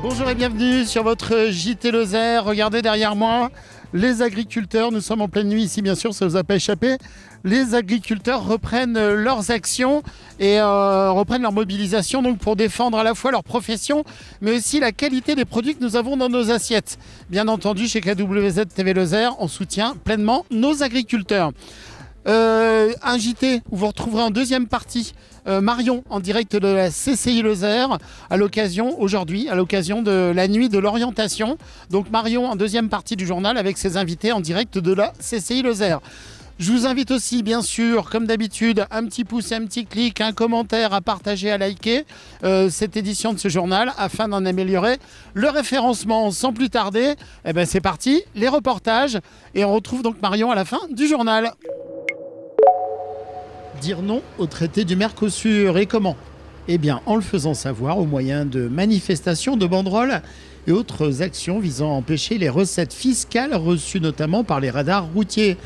Bonjour et bienvenue sur votre JT Lozère. Regardez derrière moi, les agriculteurs, nous sommes en pleine nuit ici bien sûr, ça ne vous a pas échappé. Les agriculteurs reprennent leurs actions et reprennent leur mobilisation donc pour défendre à la fois leur profession mais aussi la qualité des produits que nous avons dans nos assiettes. Bien entendu, chez KWZ TV Lozère, on soutient pleinement nos agriculteurs. Un JT où vous retrouverez en deuxième partie Marion en direct de la CCI Lozère à l'occasion de la nuit de l'orientation. Donc Marion en deuxième partie du journal avec ses invités en direct de la CCI Lozère. Je vous invite aussi bien sûr comme d'habitude un petit pouce, un petit clic, un commentaire à partager, à liker cette édition de ce journal afin d'en améliorer le référencement. Sans plus tarder, c'est parti, les reportages et on retrouve donc Marion à la fin du journal. Dire non au traité du Mercosur. Et comment ? Eh bien, en le faisant savoir au moyen de manifestations, de banderoles et autres actions visant à empêcher les recettes fiscales reçues notamment par les radars routiers.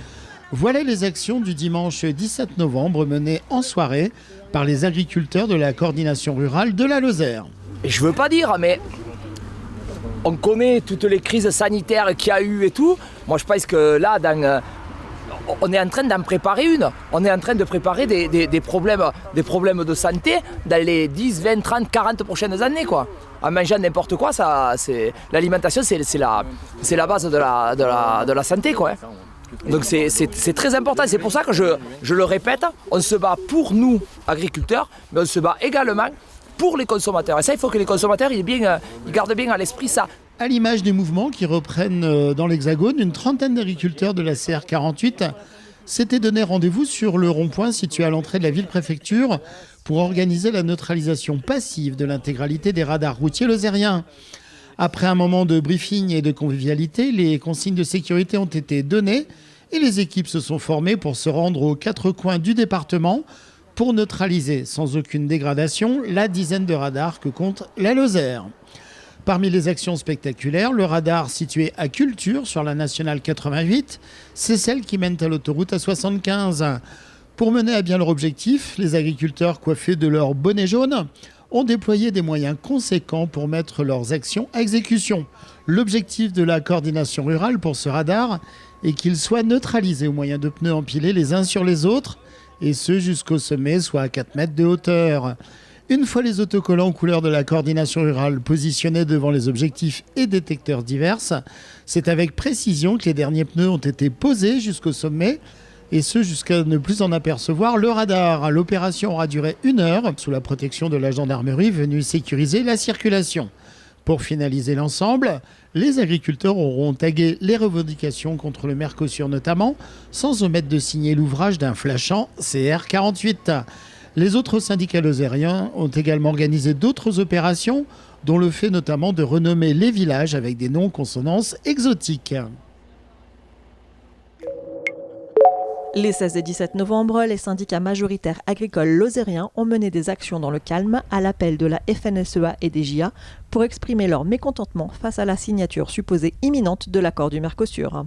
Voilà les actions du dimanche 17 novembre menées en soirée par les agriculteurs de la coordination rurale de la Lozère. Je veux pas dire, mais on connaît toutes les crises sanitaires qu'il y a eu et tout. Moi, je pense que là, on est en train d'en préparer une. On est en train de préparer des problèmes de santé dans les 10, 20, 30, 40 prochaines années, quoi. En mangeant n'importe quoi, l'alimentation, c'est la base de la santé, quoi. Donc c'est très important. C'est pour ça que je le répète, on se bat pour nous, agriculteurs, mais on se bat également pour les consommateurs. Et ça, il faut que les consommateurs ils gardent bien à l'esprit ça. À l'image des mouvements qui reprennent dans l'Hexagone, une trentaine d'agriculteurs de la CR48 s'étaient donné rendez-vous sur le rond-point situé à l'entrée de la ville-préfecture pour organiser la neutralisation passive de l'intégralité des radars routiers lozériens. Après un moment de briefing et de convivialité, les consignes de sécurité ont été données et les équipes se sont formées pour se rendre aux quatre coins du département pour neutraliser sans aucune dégradation la dizaine de radars que compte la Lozère. Parmi les actions spectaculaires, le radar situé à Culture sur la nationale 88, c'est celle qui mène à l'autoroute A75. Pour mener à bien leur objectif, les agriculteurs coiffés de leur bonnet jaune ont déployé des moyens conséquents pour mettre leurs actions à exécution. L'objectif de la coordination rurale pour ce radar est qu'il soit neutralisé au moyen de pneus empilés les uns sur les autres, et ce jusqu'au sommet, soit à 4 mètres de hauteur. Une fois les autocollants couleur de la coordination rurale positionnés devant les objectifs et détecteurs divers, c'est avec précision que les derniers pneus ont été posés jusqu'au sommet, et ce jusqu'à ne plus en apercevoir le radar. L'opération aura duré 1 heure sous la protection de la gendarmerie venue sécuriser la circulation. Pour finaliser l'ensemble, les agriculteurs auront tagué les revendications contre le Mercosur notamment, sans omettre de signer l'ouvrage d'un flashant CR48. Les autres syndicats lozériens ont également organisé d'autres opérations, dont le fait notamment de renommer les villages avec des noms consonances exotiques. Les 16 et 17 novembre, les syndicats majoritaires agricoles lozériens ont mené des actions dans le calme à l'appel de la FNSEA et des JA pour exprimer leur mécontentement face à la signature supposée imminente de l'accord du Mercosur.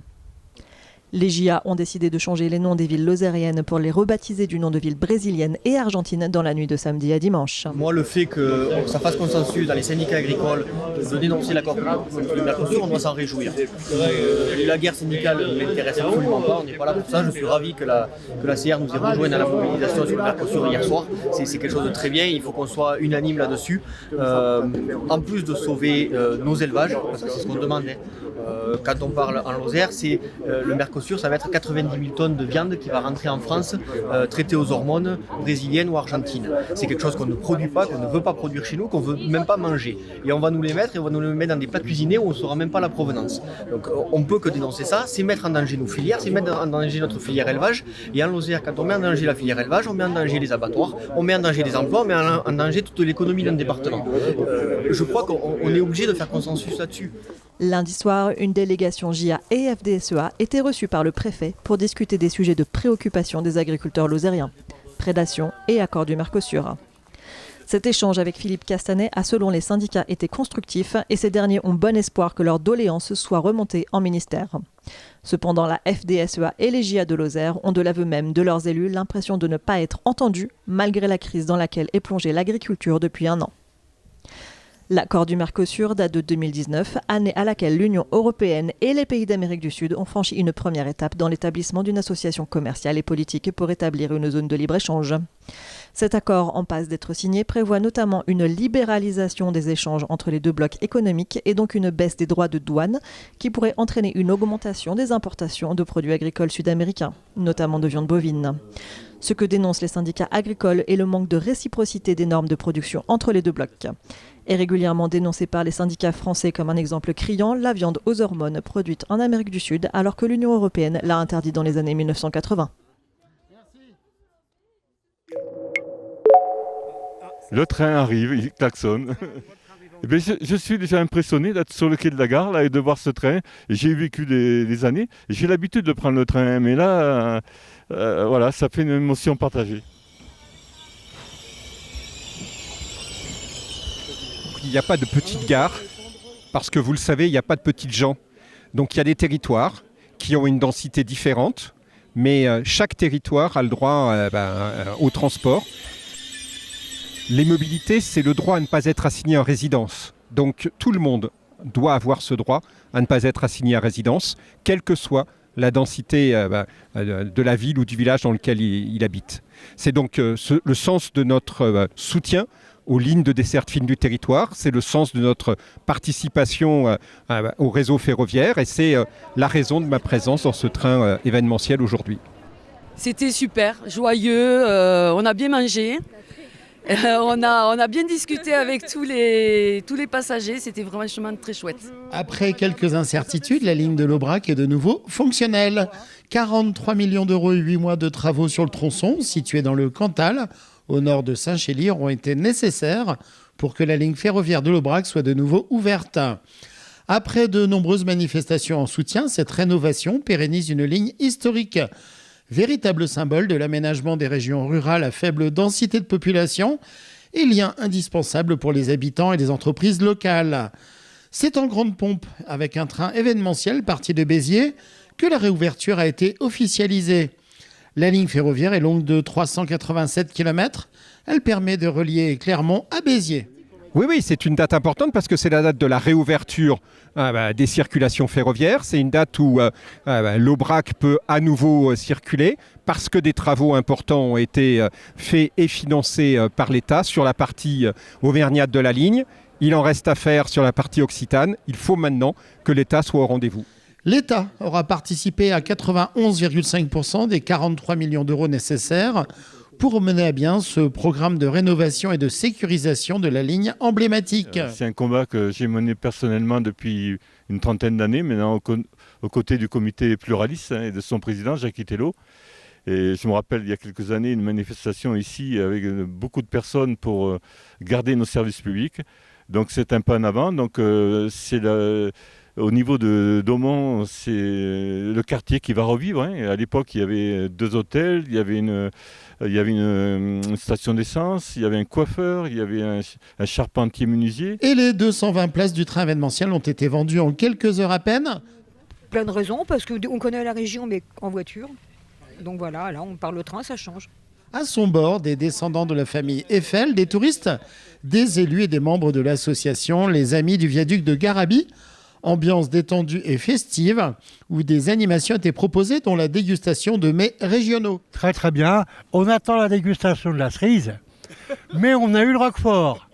Les JA ont décidé de changer les noms des villes lozériennes pour les rebaptiser du nom de villes brésiliennes et argentines dans la nuit de samedi à dimanche. Moi, le fait que ça fasse consensus dans les syndicats agricoles de dénoncer l'accord du Mercosur, on doit s'en réjouir. La guerre syndicale ne m'intéresse absolument pas, on n'est pas là pour ça. Je suis ravi que la CR nous ait rejoint dans la mobilisation sur le Mercosur hier soir. C'est quelque chose de très bien, il faut qu'on soit unanime là-dessus. En plus de sauver nos élevages, parce que c'est ce qu'on demande, quand on parle en Lozère, c'est le Mercosur. Ça va être 90 000 tonnes de viande qui va rentrer en France, traitée aux hormones brésiliennes ou argentines. C'est quelque chose qu'on ne produit pas, qu'on ne veut pas produire chez nous, qu'on ne veut même pas manger. Et on va nous les mettre, et on va nous les mettre dans des plats cuisinés où on ne saura même pas la provenance. Donc on ne peut que dénoncer ça, c'est mettre en danger nos filières, c'est mettre en danger notre filière élevage. Et en Lozère, quand on met en danger la filière élevage, on met en danger les abattoirs, on met en danger les emplois, on met en danger toute l'économie d'un département. Je crois qu'on est obligé de faire consensus là-dessus. Lundi soir, une délégation JA et FDSEA était reçue par le préfet pour discuter des sujets de préoccupation des agriculteurs lozériens, prédation et accord du Mercosur. Cet échange avec Philippe Castanet a, selon les syndicats, été constructif et ces derniers ont bon espoir que leurs doléances soient remontées en ministère. Cependant, la FDSEA et les JA de Lozère ont de l'aveu même de leurs élus l'impression de ne pas être entendus malgré la crise dans laquelle est plongée l'agriculture depuis un an. L'accord du Mercosur date de 2019, année à laquelle l'Union européenne et les pays d'Amérique du Sud ont franchi une première étape dans l'établissement d'une association commerciale et politique pour établir une zone de libre-échange. Cet accord, en passe d'être signé, prévoit notamment une libéralisation des échanges entre les deux blocs économiques et donc une baisse des droits de douane qui pourrait entraîner une augmentation des importations de produits agricoles sud-américains, notamment de viande bovine. Ce que dénoncent les syndicats agricoles est le manque de réciprocité des normes de production entre les deux blocs. Est régulièrement dénoncé par les syndicats français comme un exemple criant la viande aux hormones produite en Amérique du Sud alors que l'Union européenne l'a interdit dans les années 1980. Le train arrive, il klaxonne. Eh bien, je suis déjà impressionné d'être sur le quai de la gare là, et de voir ce train. J'ai vécu des années, j'ai l'habitude de prendre le train, mais là, voilà, ça fait une émotion partagée. Il n'y a pas de petites gares, parce que vous le savez, il n'y a pas de petites gens. Donc il y a des territoires qui ont une densité différente, mais chaque territoire a le droit au transport. Les mobilités, c'est le droit à ne pas être assigné en résidence. Donc tout le monde doit avoir ce droit à ne pas être assigné à résidence, quelle que soit la densité de la ville ou du village dans lequel il habite. C'est donc le sens de notre soutien aux lignes de desserte fine du territoire, c'est le sens de notre participation au réseau ferroviaire et c'est la raison de ma présence dans ce train événementiel aujourd'hui. C'était super, joyeux, on a bien mangé, on a bien discuté avec tous les passagers, c'était vraiment un chemin très chouette. Après quelques incertitudes, la ligne de l'Aubrac est de nouveau fonctionnelle. 43 millions d'euros et 8 mois de travaux sur le tronçon, situé dans le Cantal, au nord de Saint-Chély, ont été nécessaires pour que la ligne ferroviaire de l'Aubrac soit de nouveau ouverte. Après de nombreuses manifestations en soutien, cette rénovation pérennise une ligne historique, véritable symbole de l'aménagement des régions rurales à faible densité de population et lien indispensable pour les habitants et les entreprises locales. C'est en grande pompe, avec un train événementiel parti de Béziers, que la réouverture a été officialisée. La ligne ferroviaire est longue de 387 km. Elle permet de relier Clermont à Béziers. Oui, c'est une date importante parce que c'est la date de la réouverture des circulations ferroviaires. C'est une date où l'Aubrac peut à nouveau circuler parce que des travaux importants ont été faits et financés par l'État sur la partie auvergnate de la ligne. Il en reste à faire sur la partie occitane. Il faut maintenant que l'État soit au rendez-vous. L'État aura participé à 91,5% des 43 millions d'euros nécessaires pour mener à bien ce programme de rénovation et de sécurisation de la ligne emblématique. C'est un combat que j'ai mené personnellement depuis une trentaine d'années, maintenant aux côtés du comité pluraliste et de son président, Jacques Itello. Et je me rappelle, il y a quelques années, une manifestation ici avec beaucoup de personnes pour garder nos services publics. Donc c'est un pas en avant. Donc c'est Au niveau de Daumont, c'est le quartier qui va revivre. Hein. À l'époque, il y avait 2 hôtels, il y avait une station d'essence, il y avait un coiffeur, il y avait un charpentier menuisier. Et les 220 places du train événementiel ont été vendues en quelques heures à peine. Plein de raisons, parce qu'on connaît la région, mais en voiture. Donc voilà, là on parle le train, ça change. À son bord, des descendants de la famille Eiffel, des touristes, des élus et des membres de l'association Les Amis du Viaduc de Garabi. Ambiance détendue et festive, où des animations étaient proposées, dont la dégustation de mets régionaux. Très très bien. On attend la dégustation de la cerise, mais on a eu le roquefort.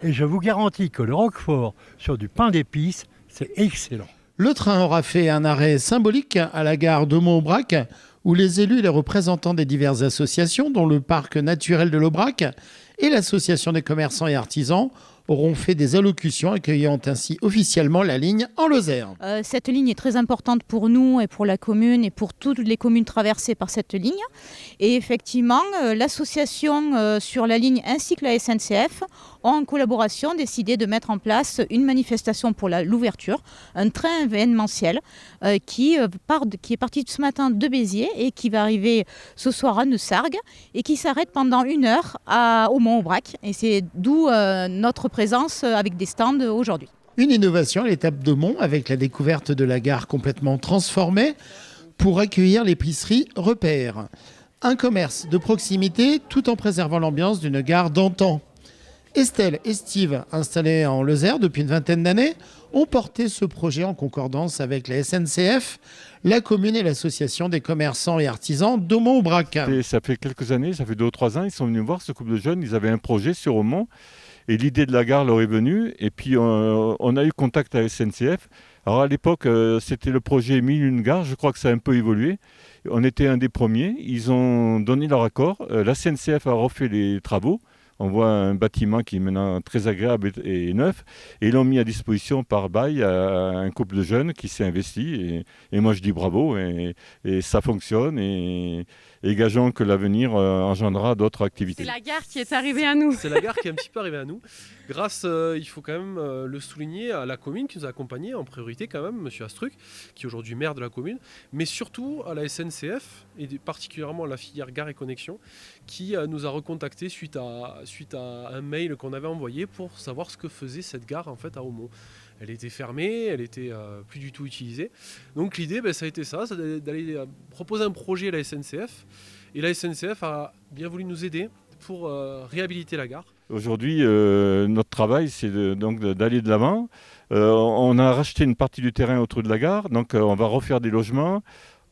Et je vous garantis que le roquefort sur du pain d'épices, c'est excellent. Le train aura fait un arrêt symbolique à la gare d'Aumont-Aubrac, où les élus et les représentants des diverses associations, dont le parc naturel de l'Aubrac et l'association des commerçants et artisans, auront fait des allocutions accueillant ainsi officiellement la ligne en Lozère. Cette ligne est très importante pour nous et pour la commune et pour toutes les communes traversées par cette ligne. Et effectivement, l'association sur la ligne ainsi que la SNCF ont en collaboration décidé de mettre en place une manifestation pour l'ouverture, un train événementiel qui est parti ce matin de Béziers et qui va arriver ce soir à Neussargues et qui s'arrête pendant 1 heure au Mont-Aubrac. Et c'est d'où notre présence avec des stands aujourd'hui. Une innovation à l'étape de Mont avec la découverte de la gare complètement transformée pour accueillir l'épicerie Repère. Un commerce de proximité tout en préservant l'ambiance d'une gare d'antan. Estelle et Steve, installés en Lozère depuis une vingtaine d'années, ont porté ce projet en concordance avec la SNCF, la commune et l'association des commerçants et artisans d'Aumont-Aubrac. Ça fait quelques années, ça fait 2 ou 3 ans, ils sont venus voir ce couple de jeunes, ils avaient un projet sur Aumont. Et l'idée de la gare leur est venue. Et puis, on a eu contact avec SNCF. Alors, à l'époque, c'était le projet 1001 gares. Je crois que ça a un peu évolué. On était un des premiers. Ils ont donné leur accord. La SNCF a refait les travaux. On voit un bâtiment qui est maintenant très agréable et neuf. Et ils l'ont mis à disposition par bail à un couple de jeunes qui s'est investi. Et moi, je dis bravo. Et ça fonctionne. Et gageons que l'avenir engendrera d'autres activités. C'est la gare qui est arrivée à nous. C'est la gare qui est un petit peu arrivée à nous. Grâce, il faut quand même le souligner, à la commune qui nous a accompagnés en priorité quand même, M. Astruc, qui est aujourd'hui maire de la commune, mais surtout à la SNCF et particulièrement à la filière Gare et Connexion, qui nous a recontactés suite à un mail qu'on avait envoyé pour savoir ce que faisait cette gare en fait à Aumont. Elle était fermée, elle était plus du tout utilisée. Donc l'idée, ça a été ça, d'aller proposer un projet à la SNCF. Et la SNCF a bien voulu nous aider pour réhabiliter la gare. Aujourd'hui, notre travail, c'est d'aller de l'avant. On a racheté une partie du terrain autour de la gare, donc on va refaire des logements.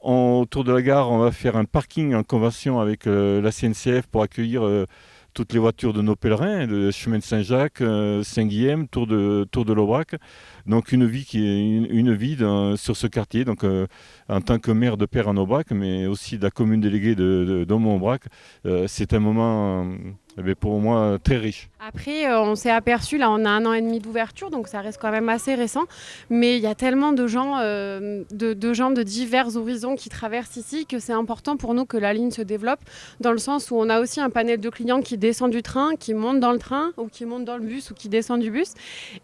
Autour de la gare, on va faire un parking en convention avec la SNCF pour accueillir toutes les voitures de nos pèlerins, le chemin de Saint-Jacques, Saint-Guilhem, Tour de l'Aubrac. Donc une vie sur ce quartier, donc en tant que maire de Père en Aubrac, mais aussi de la commune déléguée d'Aumont-Aubrac, c'est un moment pour moi très riche. Après, on s'est aperçu, là on a 1 an et demi d'ouverture, donc ça reste quand même assez récent, mais il y a tellement de gens, de divers horizons qui traversent ici que c'est important pour nous que la ligne se développe, dans le sens où on a aussi un panel de clients qui descend du train, qui monte dans le train, ou qui monte dans le bus, ou qui descend du bus.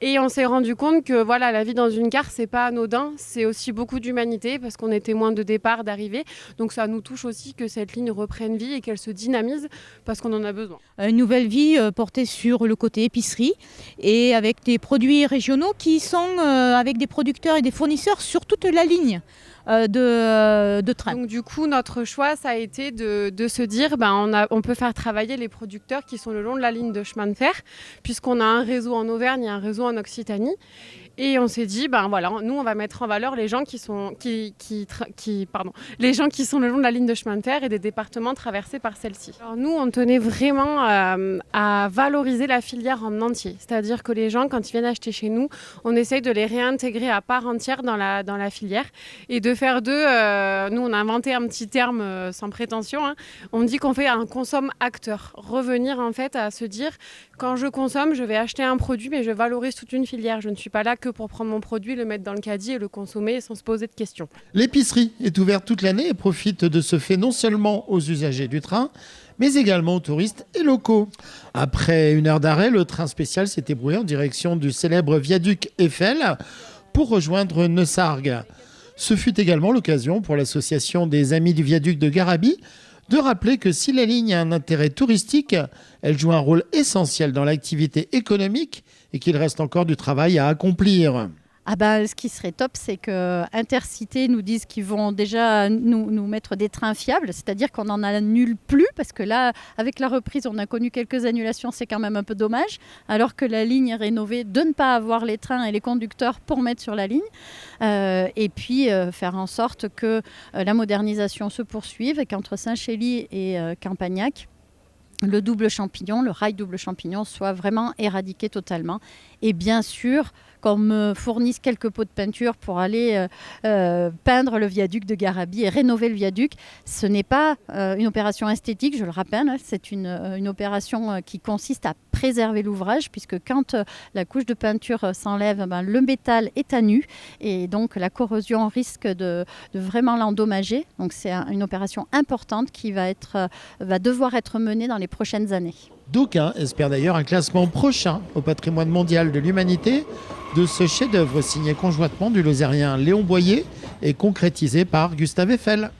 Et on s'est rendu compte que voilà, la vie dans une gare, c'est pas anodin, c'est aussi beaucoup d'humanité, parce qu'on est témoin de départ, d'arrivée. Donc ça nous touche aussi que cette ligne reprenne vie et qu'elle se dynamise, parce qu'on en a besoin. Une nouvelle vie portée sur le côté épicerie et avec des produits régionaux qui sont avec des producteurs et des fournisseurs sur toute la ligne de train. Donc du coup, notre choix, ça a été de se dire on peut faire travailler les producteurs qui sont le long de la ligne de chemin de fer, puisqu'on a un réseau en Auvergne et un réseau en Occitanie. Et on s'est dit, nous, on va mettre en valeur les gens qui sont les gens qui sont le long de la ligne de chemin de fer et des départements traversés par celle-ci. Alors nous, on tenait vraiment à valoriser la filière en entier. C'est-à-dire que les gens, quand ils viennent acheter chez nous, on essaye de les réintégrer à part entière dans la filière et de faire d'eux, nous, on a inventé un petit terme sans prétention, hein. On dit qu'on fait un consomme-acteur. Revenir en fait à se dire, quand je consomme, je vais acheter un produit, mais je valorise toute une filière. Je ne suis pas là que pour prendre mon produit, le mettre dans le caddie et le consommer sans se poser de questions. L'épicerie est ouverte toute l'année et profite de ce fait non seulement aux usagers du train, mais également aux touristes et locaux. Après 1 heure d'arrêt, le train spécial s'est ébroué en direction du célèbre viaduc Eiffel pour rejoindre Neussargues. Ce fut également l'occasion pour l'association des Amis du Viaduc de Garabi de rappeler que si la ligne a un intérêt touristique, elle joue un rôle essentiel dans l'activité économique et qu'il reste encore du travail à accomplir. Ce qui serait top, c'est que Intercité nous disent qu'ils vont déjà nous mettre des trains fiables, c'est-à-dire qu'on n'en annule plus, parce que là, avec la reprise, on a connu quelques annulations, c'est quand même un peu dommage, alors que la ligne est rénovée, de ne pas avoir les trains et les conducteurs pour mettre sur la ligne, et puis faire en sorte que la modernisation se poursuive et qu'entre Saint-Chély et Campagnac, le double champignon, le rail double champignon soit vraiment éradiqué totalement. Et bien sûr, qu'on me fournisse quelques pots de peinture pour aller peindre le viaduc de Garabi et rénover le viaduc. Ce n'est pas une opération esthétique, je le rappelle, c'est une opération qui consiste à préserver l'ouvrage, puisque quand la couche de peinture s'enlève, le métal est à nu et donc la corrosion risque de vraiment l'endommager. Donc c'est une opération importante qui va devoir être menée dans les prochaines années. D'aucuns espèrent d'ailleurs un classement prochain au patrimoine mondial de l'humanité de ce chef-d'œuvre signé conjointement du Lozérien Léon Boyer et concrétisé par Gustave Eiffel.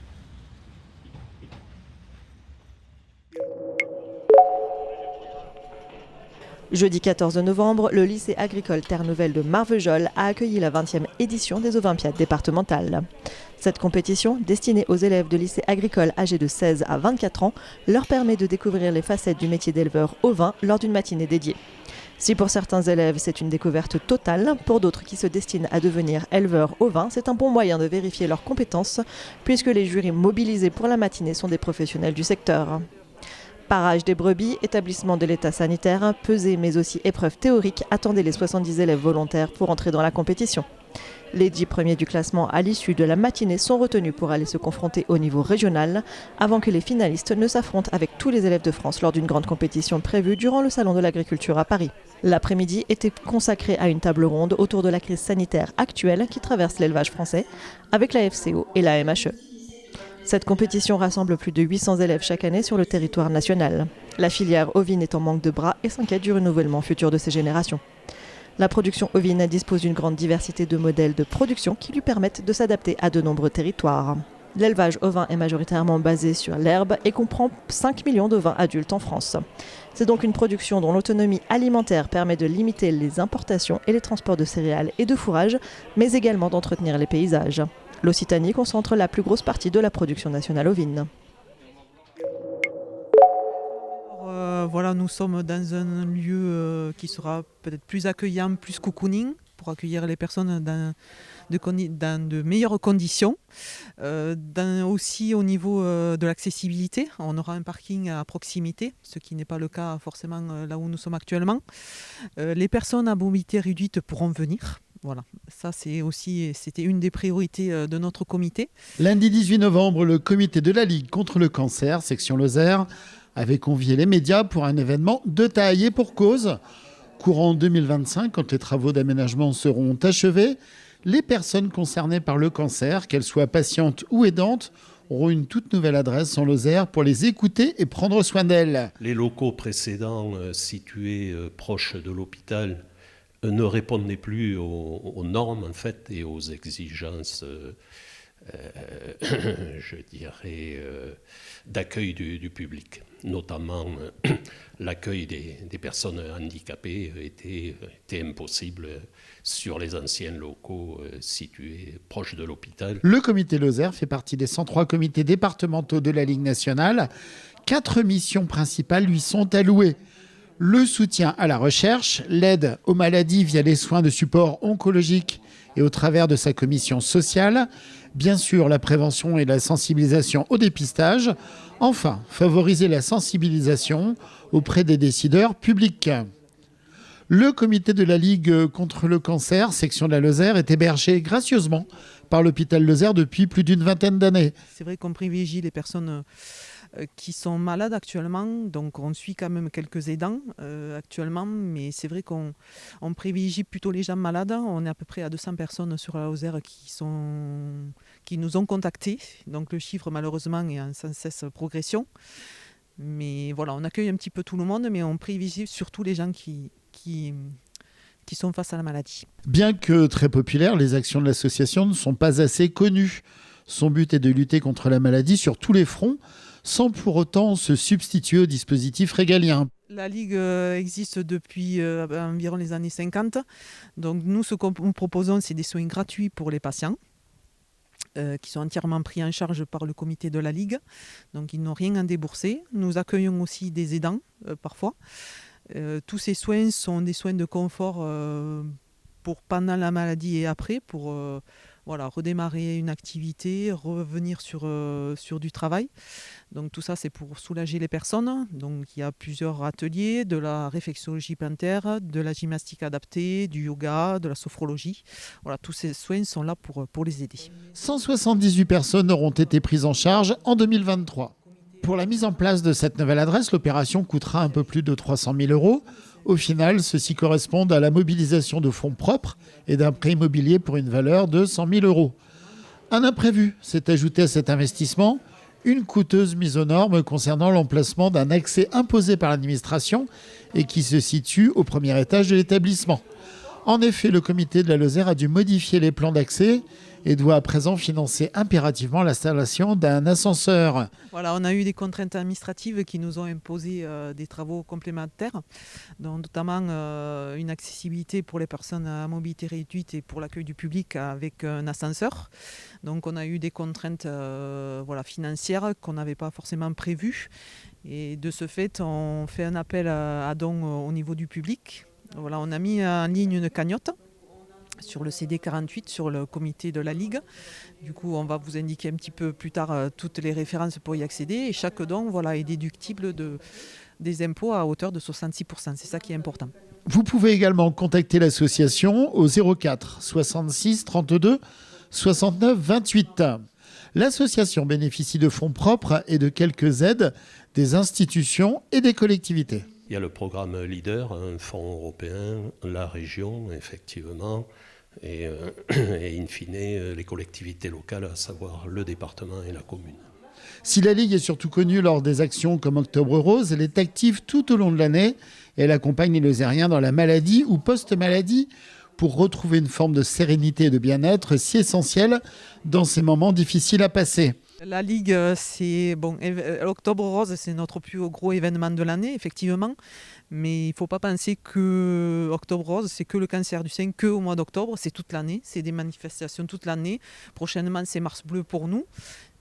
Jeudi 14 novembre, le lycée agricole Terre Nouvelle de Marvejols a accueilli la 20e édition des Olympiades départementales. Cette compétition, destinée aux élèves de lycée agricole âgés de 16 à 24 ans, leur permet de découvrir les facettes du métier d'éleveur ovin lors d'une matinée dédiée. Si pour certains élèves c'est une découverte totale, pour d'autres qui se destinent à devenir éleveurs ovins, c'est un bon moyen de vérifier leurs compétences, puisque les jurys mobilisés pour la matinée sont des professionnels du secteur. Parage des brebis, établissement de l'état sanitaire, pesée mais aussi épreuve théorique attendaient les 70 élèves volontaires pour entrer dans la compétition. Les 10 premiers du classement à l'issue de la matinée sont retenus pour aller se confronter au niveau régional avant que les finalistes ne s'affrontent avec tous les élèves de France lors d'une grande compétition prévue durant le Salon de l'Agriculture à Paris. L'après-midi était consacré à une table ronde autour de la crise sanitaire actuelle qui traverse l'élevage français avec la FCO et la MHE. Cette compétition rassemble plus de 800 élèves chaque année sur le territoire national. La filière ovine est en manque de bras et s'inquiète du renouvellement futur de ces générations. La production ovine dispose d'une grande diversité de modèles de production qui lui permettent de s'adapter à de nombreux territoires. L'élevage ovin est majoritairement basé sur l'herbe et comprend 5 millions d'ovins adultes en France. C'est donc une production dont l'autonomie alimentaire permet de limiter les importations et les transports de céréales et de fourrage, mais également d'entretenir les paysages. L'Occitanie concentre la plus grosse partie de la production nationale ovine. Nous sommes dans un lieu qui sera peut-être plus accueillant, plus cocooning, pour accueillir les personnes dans de meilleures conditions. Aussi au niveau de l'accessibilité, on aura un parking à proximité, ce qui n'est pas le cas forcément là où nous sommes actuellement. Les personnes à mobilité réduite pourront venir. Voilà, ça c'était une des priorités de notre comité. Lundi 18 novembre, le comité de la Ligue contre le cancer, section Lozère, avait convié les médias pour un événement de taille et pour cause. Courant 2025, quand les travaux d'aménagement seront achevés, les personnes concernées par le cancer, qu'elles soient patientes ou aidantes, auront une toute nouvelle adresse en Lozère pour les écouter et prendre soin d'elles. Les locaux précédents situés proches de l'hôpital ne répondaient plus aux normes en fait et aux exigences, d'accueil du public. Notamment, l'accueil des personnes handicapées était impossible sur les anciens locaux situés proches de l'hôpital. Le comité Lozère fait partie des 103 comités départementaux de la Ligue nationale. 4 missions principales lui sont allouées. Le soutien à la recherche, l'aide aux maladies via les soins de support oncologique et au travers de sa commission sociale, bien sûr la prévention et la sensibilisation au dépistage, enfin favoriser la sensibilisation auprès des décideurs publics. Le comité de la Ligue contre le cancer, section de la Lozère, est hébergé gracieusement par l'hôpital Lozère depuis plus d'une vingtaine d'années. C'est vrai qu'on privilégie les personnes qui sont malades actuellement, donc on suit quand même quelques aidants actuellement, mais c'est vrai qu'on privilégie plutôt les gens malades. On est à peu près à 200 personnes sur la Lozère qui nous ont contactés, donc le chiffre malheureusement est en sans cesse progression. Mais voilà, on accueille un petit peu tout le monde, mais on privilégie surtout les gens qui qui sont face à la maladie. Bien que très populaires, les actions de l'association ne sont pas assez connues. Son but est de lutter contre la maladie sur tous les fronts, sans pour autant se substituer au dispositif régalien. La Ligue existe depuis environ les années 50. Donc nous, ce que nous proposons, c'est des soins gratuits pour les patients, qui sont entièrement pris en charge par le comité de la Ligue. Donc ils n'ont rien à débourser. Nous accueillons aussi des aidants, parfois. Tous ces soins sont des soins de confort pour pendant la maladie et après, pour redémarrer une activité, revenir sur du travail. Donc tout ça, c'est pour soulager les personnes. Donc il y a plusieurs ateliers, de la réflexologie plantaire, de la gymnastique adaptée, du yoga, de la sophrologie. Voilà, tous ces soins sont là pour les aider. 178 personnes auront été prises en charge en 2023. Pour la mise en place de cette nouvelle adresse, l'opération coûtera un peu plus de 300 000 €. Au final, ceci correspond à la mobilisation de fonds propres et d'un prêt immobilier pour une valeur de 100 000 €. Un imprévu s'est ajouté à cet investissement, une coûteuse mise aux normes concernant l'emplacement d'un accès imposé par l'administration et qui se situe au premier étage de l'établissement. En effet, le comité de la Lozère a dû modifier les plans d'accès et doit à présent financer impérativement l'installation d'un ascenseur. Voilà, on a eu des contraintes administratives qui nous ont imposé des travaux complémentaires, dont notamment une accessibilité pour les personnes à mobilité réduite et pour l'accueil du public avec un ascenseur. Donc on a eu des contraintes financières qu'on n'avait pas forcément prévues. Et de ce fait, on fait un appel à dons au niveau du public. Voilà, on a mis en ligne une cagnotte sur le CD48, sur le comité de la Ligue. Du coup, on va vous indiquer un petit peu plus tard toutes les références pour y accéder. Et chaque don est déductible des impôts à hauteur de 66%. C'est ça qui est important. Vous pouvez également contacter l'association au 04 66 32 69 28. L'association bénéficie de fonds propres et de quelques aides des institutions et des collectivités. Il y a le programme LEADER, un fonds européen, la région, effectivement, et in fine, les collectivités locales, à savoir le département et la commune. Si la Ligue est surtout connue lors des actions comme Octobre Rose, elle est active tout au long de l'année et elle accompagne les Lozériens dans la maladie ou post-maladie pour retrouver une forme de sérénité et de bien-être si essentielle dans ces moments difficiles à passer. La Ligue, Octobre Rose, c'est notre plus gros événement de l'année, effectivement. Mais il ne faut pas penser que Octobre Rose, c'est que le cancer du sein, que au mois d'octobre, c'est toute l'année. C'est des manifestations toute l'année. Prochainement, c'est Mars Bleu pour nous.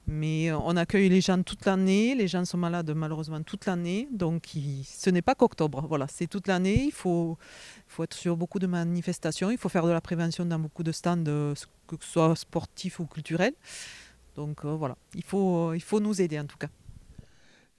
Mais on accueille les gens toute l'année. Les gens sont malades malheureusement toute l'année. Donc ce n'est pas qu'octobre. Voilà, c'est toute l'année. Il faut être sur beaucoup de manifestations. Il faut faire de la prévention dans beaucoup de stands, que ce soit sportif ou culturel. Donc voilà, il faut nous aider en tout cas.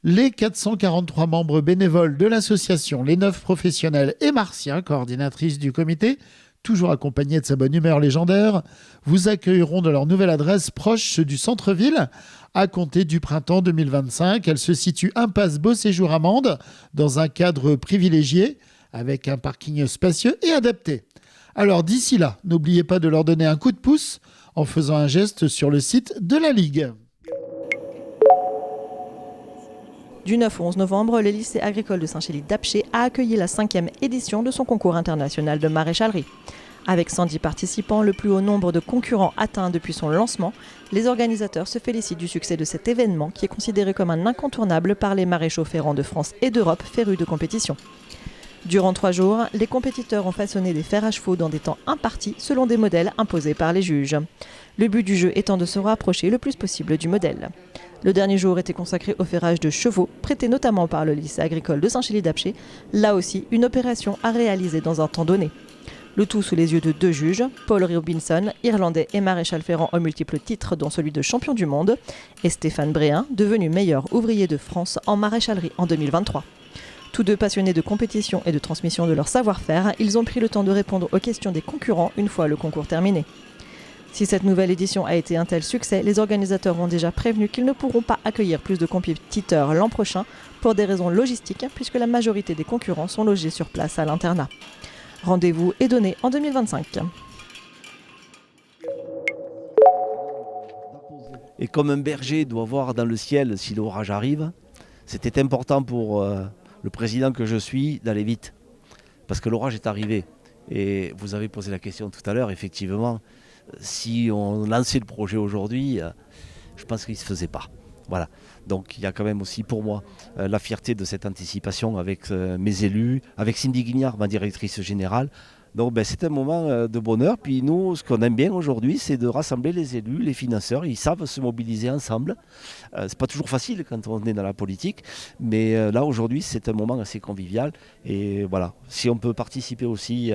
Les 443 membres bénévoles de l'association, les 9 professionnels et Marcia, coordinatrice du comité, toujours accompagnée de sa bonne humeur légendaire, vous accueilleront de leur nouvelle adresse proche du centre-ville à compter du printemps 2025. Elle se situe impasse Beau Séjour à Mende, dans un cadre privilégié, avec un parking spacieux et adapté. Alors d'ici là, n'oubliez pas de leur donner un coup de pouce en faisant un geste sur le site de la Ligue. Du 9 au 11 novembre, le lycée agricole de Saint-Chély-d'Apcher a accueilli la 5e édition de son concours international de maréchalerie. Avec 110 participants, le plus haut nombre de concurrents atteint depuis son lancement, les organisateurs se félicitent du succès de cet événement qui est considéré comme un incontournable par les maréchaux ferrants de France et d'Europe férus de compétition. Durant 3 jours, les compétiteurs ont façonné des fers à chevaux dans des temps impartis selon des modèles imposés par les juges. Le but du jeu étant de se rapprocher le plus possible du modèle. Le dernier jour était consacré au ferrage de chevaux, prêté notamment par le lycée agricole de Saint-Chély-d'Apcher. Là aussi, une opération à réaliser dans un temps donné. Le tout sous les yeux de 2 juges, Paul Robinson, irlandais et maréchal ferrant aux multiples titres dont celui de champion du monde, et Stéphane Bréhin, devenu meilleur ouvrier de France en maréchalerie en 2023. Tous deux passionnés de compétition et de transmission de leur savoir-faire, ils ont pris le temps de répondre aux questions des concurrents une fois le concours terminé. Si cette nouvelle édition a été un tel succès, les organisateurs ont déjà prévenu qu'ils ne pourront pas accueillir plus de compétiteurs l'an prochain pour des raisons logistiques, puisque la majorité des concurrents sont logés sur place à l'internat. Rendez-vous est donné en 2025. Et comme un berger doit voir dans le ciel si l'orage arrive, c'était important pour le président que je suis d'aller vite, parce que l'orage est arrivé. Et vous avez posé la question tout à l'heure, effectivement, si on lançait le projet aujourd'hui, je pense qu'il ne se faisait pas. Voilà. Donc il y a quand même aussi pour moi la fierté de cette anticipation avec mes élus, avec Cindy Guignard, ma directrice générale. Donc c'est un moment de bonheur. Puis nous, ce qu'on aime bien aujourd'hui, c'est de rassembler les élus, les financeurs. Ils savent se mobiliser ensemble. C'est pas toujours facile quand on est dans la politique, mais là aujourd'hui, c'est un moment assez convivial. Et voilà, si on peut participer aussi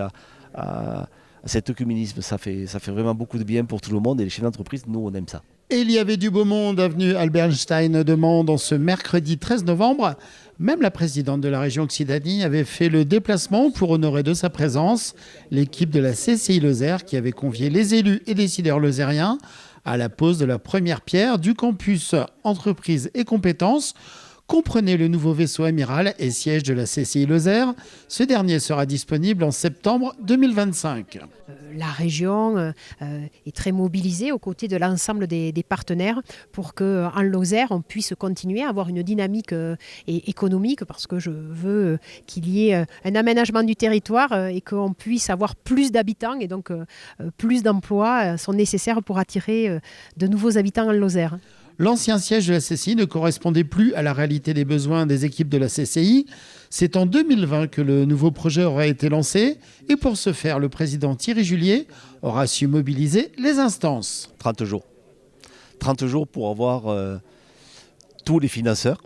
à cet œcuménisme, ça fait vraiment beaucoup de bien pour tout le monde. Et les chefs d'entreprise, nous, on aime ça. Et il y avait du beau monde, avenue Albert Einstein de Mende, en ce mercredi 13 novembre. Même la présidente de la région Occitanie avait fait le déplacement pour honorer de sa présence l'équipe de la CCI Lozère qui avait convié les élus et décideurs lozériens à la pose de la première pierre du campus entreprises et compétences. Comprenez le nouveau vaisseau amiral et siège de la CCI Lozère. Ce dernier sera disponible en septembre 2025. La région est très mobilisée aux côtés de l'ensemble des partenaires pour qu'en Lozère, on puisse continuer à avoir une dynamique économique parce que je veux qu'il y ait un aménagement du territoire et qu'on puisse avoir plus d'habitants et donc plus d'emplois sont nécessaires pour attirer de nouveaux habitants en Lozère. L'ancien siège de la CCI ne correspondait plus à la réalité des besoins des équipes de la CCI. C'est en 2020 que le nouveau projet aura été lancé. Et pour ce faire, le président Thierry Julier aura su mobiliser les instances. 30 jours. 30 jours pour avoir tous les financeurs.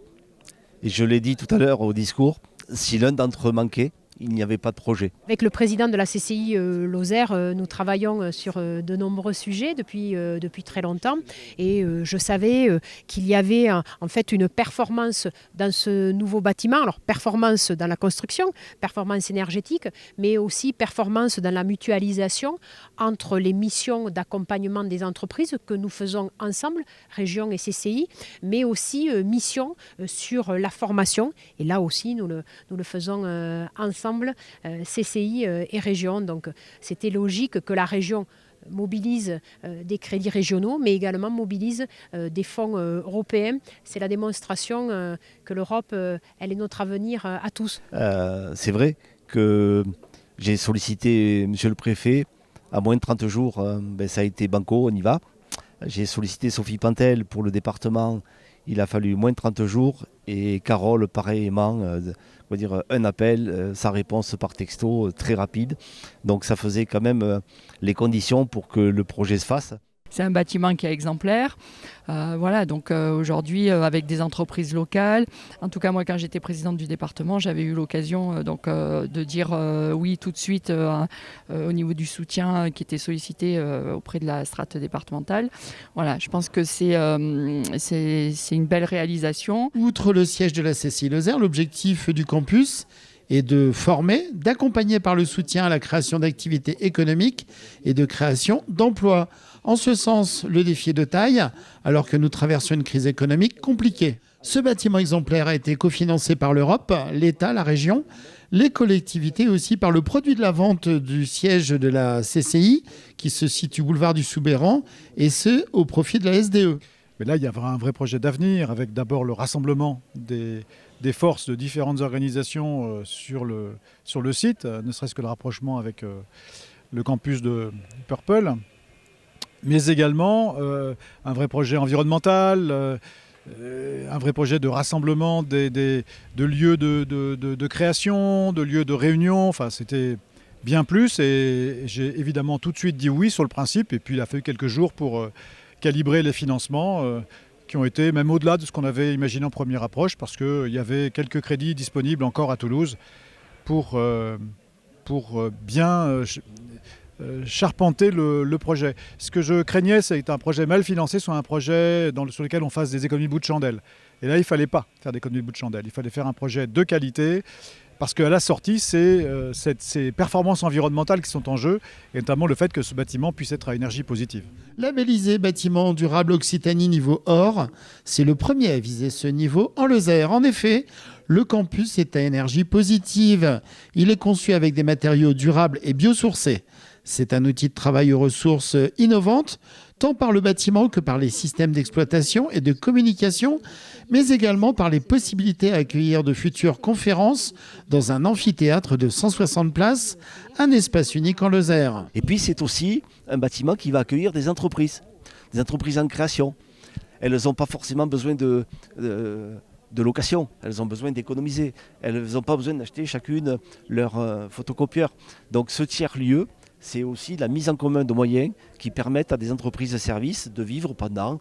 Et je l'ai dit tout à l'heure au discours, si l'un d'entre eux manquait, il n'y avait pas de projet. Avec le président de la CCI Lozère, nous travaillons sur de nombreux sujets depuis très longtemps. Et je savais qu'il y avait en fait une performance dans ce nouveau bâtiment. Alors performance dans la construction, performance énergétique, mais aussi performance dans la mutualisation entre les missions d'accompagnement des entreprises que nous faisons ensemble, région et CCI, mais aussi mission sur la formation. Et là aussi, nous le faisons ensemble. CCI et région. Donc c'était logique que la région mobilise des crédits régionaux, mais également mobilise des fonds européens. C'est la démonstration que l'Europe, elle est notre avenir à tous. C'est vrai que j'ai sollicité monsieur le préfet à moins de 30 jours, ça a été banco, on y va. J'ai sollicité Sophie Pantel pour le département, il a fallu moins de 30 jours et Carole pareillement. On va dire un appel, sa réponse par texto très rapide. Donc ça faisait quand même les conditions pour que le projet se fasse. C'est un bâtiment qui est exemplaire. Donc aujourd'hui, avec des entreprises locales, en tout cas moi quand j'étais présidente du département, j'avais eu l'occasion de dire oui tout de suite au niveau du soutien qui était sollicité auprès de la strate départementale. Voilà, je pense que c'est une belle réalisation. Outre le siège de la CCI Lozère, l'objectif du campus est de former, d'accompagner par le soutien à la création d'activités économiques et de création d'emplois. En ce sens, le défi est de taille, alors que nous traversons une crise économique compliquée. Ce bâtiment exemplaire a été cofinancé par l'Europe, l'État, la région, les collectivités, aussi par le produit de la vente du siège de la CCI, qui se situe boulevard du Soubeyran, et ce, au profit de la SDE. Mais là, il y a un vrai projet d'avenir, avec d'abord le rassemblement des forces de différentes organisations sur le site, ne serait-ce que le rapprochement avec le campus de Purple, mais également un vrai projet environnemental, un vrai projet de rassemblement de lieux de création, de lieux de réunion. Enfin, c'était bien plus et j'ai évidemment tout de suite dit oui sur le principe et puis il a fallu quelques jours pour calibrer les financements qui ont été même au-delà de ce qu'on avait imaginé en première approche parce qu'il y avait quelques crédits disponibles encore à Toulouse pour bien charpenter le projet. Ce que je craignais, c'est qu'un projet mal financé soit un projet sur lequel on fasse des économies de bout de chandelle. Et là, il ne fallait pas faire des économies de bout de chandelle. Il fallait faire un projet de qualité parce qu'à la sortie, c'est ces performances environnementales qui sont en jeu et notamment le fait que ce bâtiment puisse être à énergie positive. Labellisé bâtiment durable Occitanie niveau or, c'est le premier à viser ce niveau en Lozère. En effet, le campus est à énergie positive. Il est conçu avec des matériaux durables et biosourcés. C'est un outil de travail aux ressources innovantes. tant par le bâtiment que par les systèmes d'exploitation et de communication, mais également par les possibilités à accueillir de futures conférences dans un amphithéâtre de 160 places, un espace unique en Lozère. Et puis c'est aussi un bâtiment qui va accueillir des entreprises en création. Elles n'ont pas forcément besoin de location, elles ont besoin d'économiser, elles n'ont pas besoin d'acheter chacune leur photocopieur. Donc ce tiers-lieu, c'est aussi la mise en commun de moyens qui permettent à des entreprises de services de vivre pendant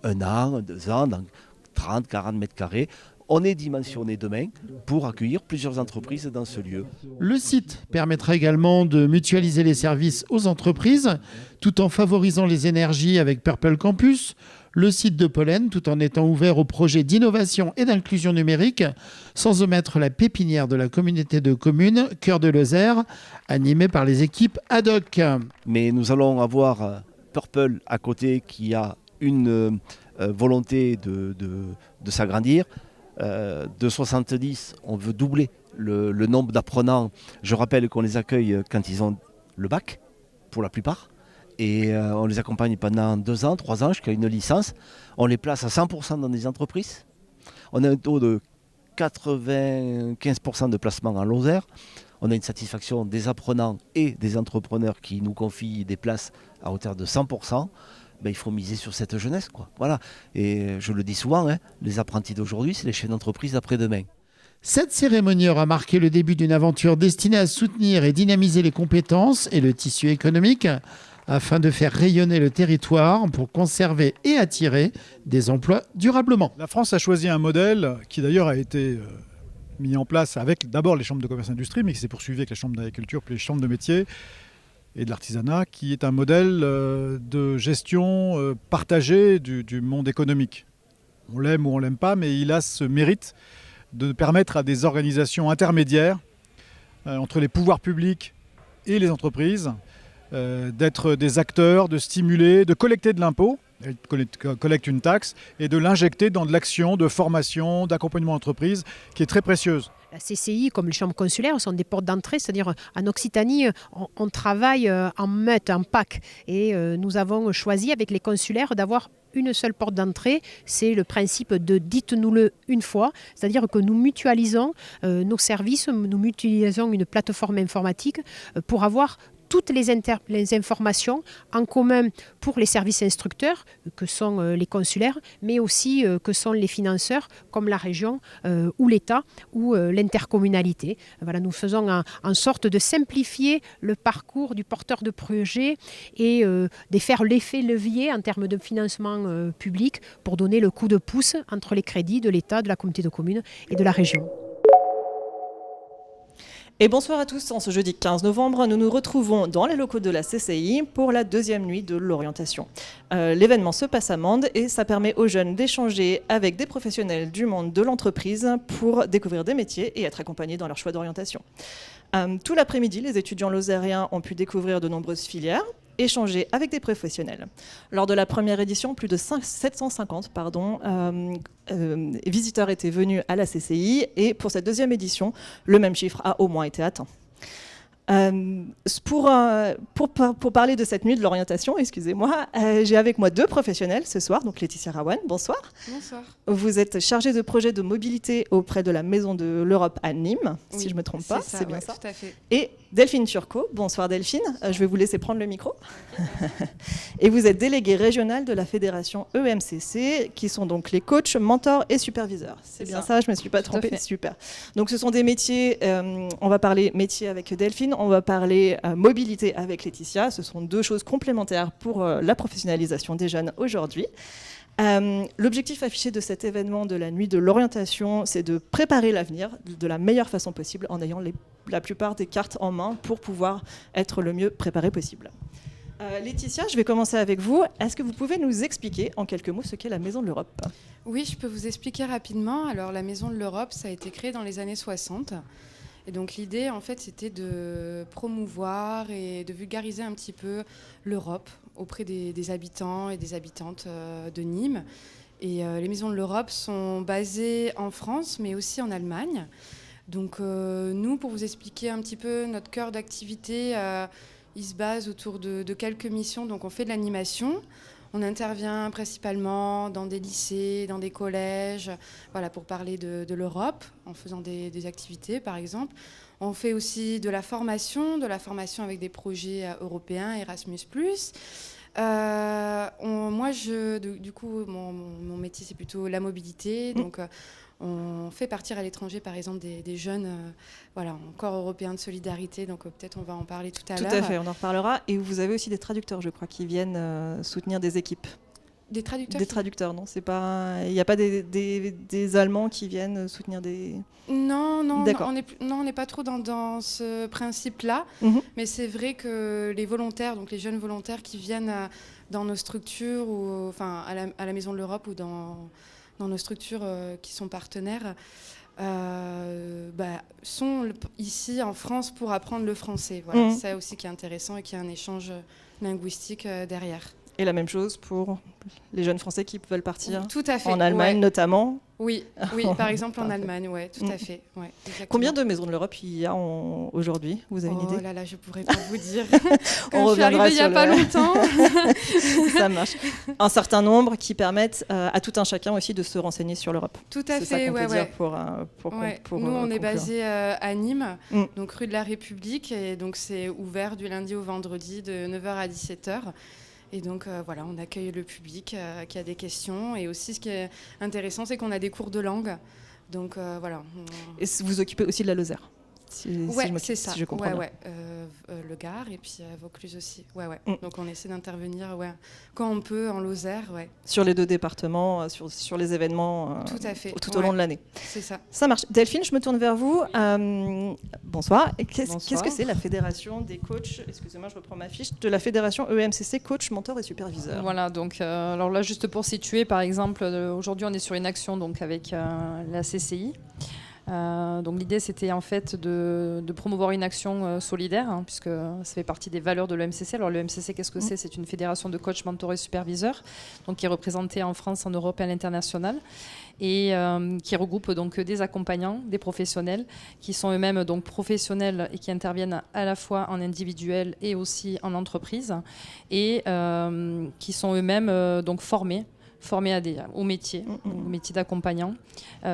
1 an, 2 ans, dans 30, 40 mètres carrés. On est dimensionné demain pour accueillir plusieurs entreprises dans ce lieu. Le site permettra également de mutualiser les services aux entreprises tout en favorisant les énergies avec Purple Campus, le site de Pollen tout en étant ouvert aux projets d'innovation et d'inclusion numérique, sans omettre la pépinière de la communauté de communes Cœur de Lozère, animée par les équipes ad hoc. Mais nous allons avoir Purple à côté qui a une volonté de s'agrandir. De 70, on veut doubler le nombre d'apprenants. Je rappelle qu'on les accueille quand ils ont le bac, pour la plupart. Et on les accompagne pendant 2 ans, 3 ans, jusqu'à une licence. On les place à 100% dans des entreprises. On a un taux de 95% de placement en Lozère. On a une satisfaction des apprenants et des entrepreneurs qui nous confient des places à hauteur de 100%. Il faut miser sur cette jeunesse, quoi. Voilà. Et je le dis souvent, les apprentis d'aujourd'hui, c'est les chefs d'entreprise d'après-demain. Cette cérémonie aura marqué le début d'une aventure destinée à soutenir et dynamiser les compétences et le tissu économique afin de faire rayonner le territoire pour conserver et attirer des emplois durablement. La France a choisi un modèle qui d'ailleurs a été mis en place avec d'abord les chambres de commerce et d'industrie, mais qui s'est poursuivi avec les chambres d'agriculture puis les chambres de métiers et de l'artisanat, qui est un modèle de gestion partagée du monde économique. On l'aime ou on l'aime pas, mais il a ce mérite de permettre à des organisations intermédiaires entre les pouvoirs publics et les entreprises d'être des acteurs, de stimuler, de collecter de l'impôt, elle collecte une taxe, et de l'injecter dans de l'action, de formation, d'accompagnement d'entreprise, qui est très précieuse. La CCI, comme les chambres consulaires, sont des portes d'entrée, c'est-à-dire en Occitanie, on travaille en meute, en pack. Et nous avons choisi avec les consulaires d'avoir une seule porte d'entrée. C'est le principe de dites-nous-le une fois, c'est-à-dire que nous mutualisons nos services, nous mutualisons une plateforme informatique pour avoir toutes les informations en commun pour les services instructeurs, que sont les consulaires, mais aussi que sont les financeurs, comme la région ou l'État ou l'intercommunalité. Voilà, nous faisons en sorte de simplifier le parcours du porteur de projet et de faire l'effet levier en termes de financement public pour donner le coup de pouce entre les crédits de l'État, de la communauté de communes et de la région. Et bonsoir à tous, en ce jeudi 15 novembre, nous nous retrouvons dans les locaux de la CCI pour la 2e nuit de l'orientation. L'événement se passe à Mende et ça permet aux jeunes d'échanger avec des professionnels du monde de l'entreprise pour découvrir des métiers et être accompagnés dans leur choix d'orientation. Tout l'après-midi, les étudiants lozériens ont pu découvrir de nombreuses filières, échanger avec des professionnels. Lors de la première édition, plus de 750 visiteurs étaient venus à la CCI et pour cette 2e édition, le même chiffre a au moins été atteint. Pour parler de cette nuit de l'orientation, excusez-moi, j'ai avec moi 2 professionnels ce soir, donc Laetitia Rawan, bonsoir. Bonsoir. Vous êtes chargée de projet de mobilité auprès de la Maison de l'Europe à Nîmes, oui, si je ne me trompe pas, c'est bien ouais, ça. Tout à fait. Et Delphine Turcot, bonsoir Delphine, je vais vous laisser prendre le micro. Et vous êtes déléguée régionale de la fédération EMCC, qui sont donc les coachs, mentors et superviseurs. C'est bien ça, je ne me suis pas trompée, super. Donc ce sont des métiers, on va parler métier avec Delphine, on va parler mobilité avec Laetitia. Ce sont 2 choses complémentaires pour la professionnalisation des jeunes aujourd'hui. L'objectif affiché de cet événement de la nuit de l'orientation, c'est de préparer l'avenir de la meilleure façon possible en ayant la plupart des cartes en main pour pouvoir être le mieux préparé possible. Laetitia, je vais commencer avec vous. Est-ce que vous pouvez nous expliquer en quelques mots ce qu'est la Maison de l'Europe ? Oui, je peux vous expliquer rapidement. Alors, la Maison de l'Europe, ça a été créé dans les années 60. Et donc l'idée, en fait, c'était de promouvoir et de vulgariser un petit peu l'Europe auprès des habitants et des habitantes de Nîmes. Et les Maisons de l'Europe sont basées en France, mais aussi en Allemagne. Donc nous, pour vous expliquer un petit peu notre cœur d'activité, il se base autour de quelques missions. Donc on fait de l'animation, On intervient principalement dans des lycées, dans des collèges, voilà, pour parler de l'Europe, en faisant des activités, par exemple. On fait aussi de la formation avec des projets européens, Erasmus+. Moi, du coup, mon métier, c'est plutôt la mobilité. Donc, on fait partir à l'étranger, par exemple, des jeunes, corps européen de solidarité. Donc, peut-être on va en parler tout à l'heure. Tout à fait, on en reparlera. Et vous avez aussi des traducteurs, je crois, qui viennent soutenir des équipes. Des traducteurs. Des traducteurs, non, c'est pas. Il n'y a pas des Allemands qui viennent soutenir des. Non, D'accord. on n'est pas trop dans ce principe-là. Mais c'est vrai que les volontaires, donc les jeunes volontaires qui viennent dans nos structures ou à la Maison de l'Europe ou dans nos structures qui sont partenaires, sont ici en France pour apprendre le français. Voilà, c'est ça aussi qui est intéressant et qu'il y a un échange linguistique derrière. Et la même chose pour les jeunes Français qui veulent partir tout à fait, en Allemagne notamment. Oui, par exemple en Allemagne, tout à fait. Ouais, combien de maisons de l'Europe il y a aujourd'hui? Vous avez une idée? Oh là là, je pourrais pas vous dire. On je suis arrivée il n'y a pas longtemps. Ça marche. Un certain nombre qui permettent à tout un chacun aussi de se renseigner sur l'Europe. Tout à fait, ça qu'on peut dire pour nous, on est conclure. basé à Nîmes, donc rue de la République, et donc c'est ouvert du lundi au vendredi de 9h à 17h. Et donc on accueille le public qui a des questions. Et aussi, ce qui est intéressant, c'est qu'on a des cours de langue. Donc Et vous occupez aussi de la Lozère, c'est ça. Si je comprends bien. Le Gard et puis Vaucluse aussi. Donc on essaie d'intervenir quand on peut en Lozère. Sur les deux départements, sur les événements tout à fait. Tout au long de l'année. C'est ça. Ça marche. Delphine, je me tourne vers vous. Bonsoir. Qu'est-ce que c'est la fédération des coachs, excusez-moi, je reprends ma fiche, de la fédération EMCC, coach, mentor et superviseur? Voilà, donc alors là, juste pour situer, par exemple, aujourd'hui on est sur une action donc, avec la CCI. Donc l'idée c'était en fait de promouvoir une action solidaire, puisque ça fait partie des valeurs de l'EMCC. Alors l'EMCC, qu'est-ce que c'est? C'est une fédération de coachs, mentors et superviseurs, donc qui est représentée en France, en Europe et à l'international, et qui regroupe donc des accompagnants, des professionnels qui sont eux-mêmes donc professionnels et qui interviennent à la fois en individuel et aussi en entreprise, et qui sont eux-mêmes donc formés au métier d'accompagnant, et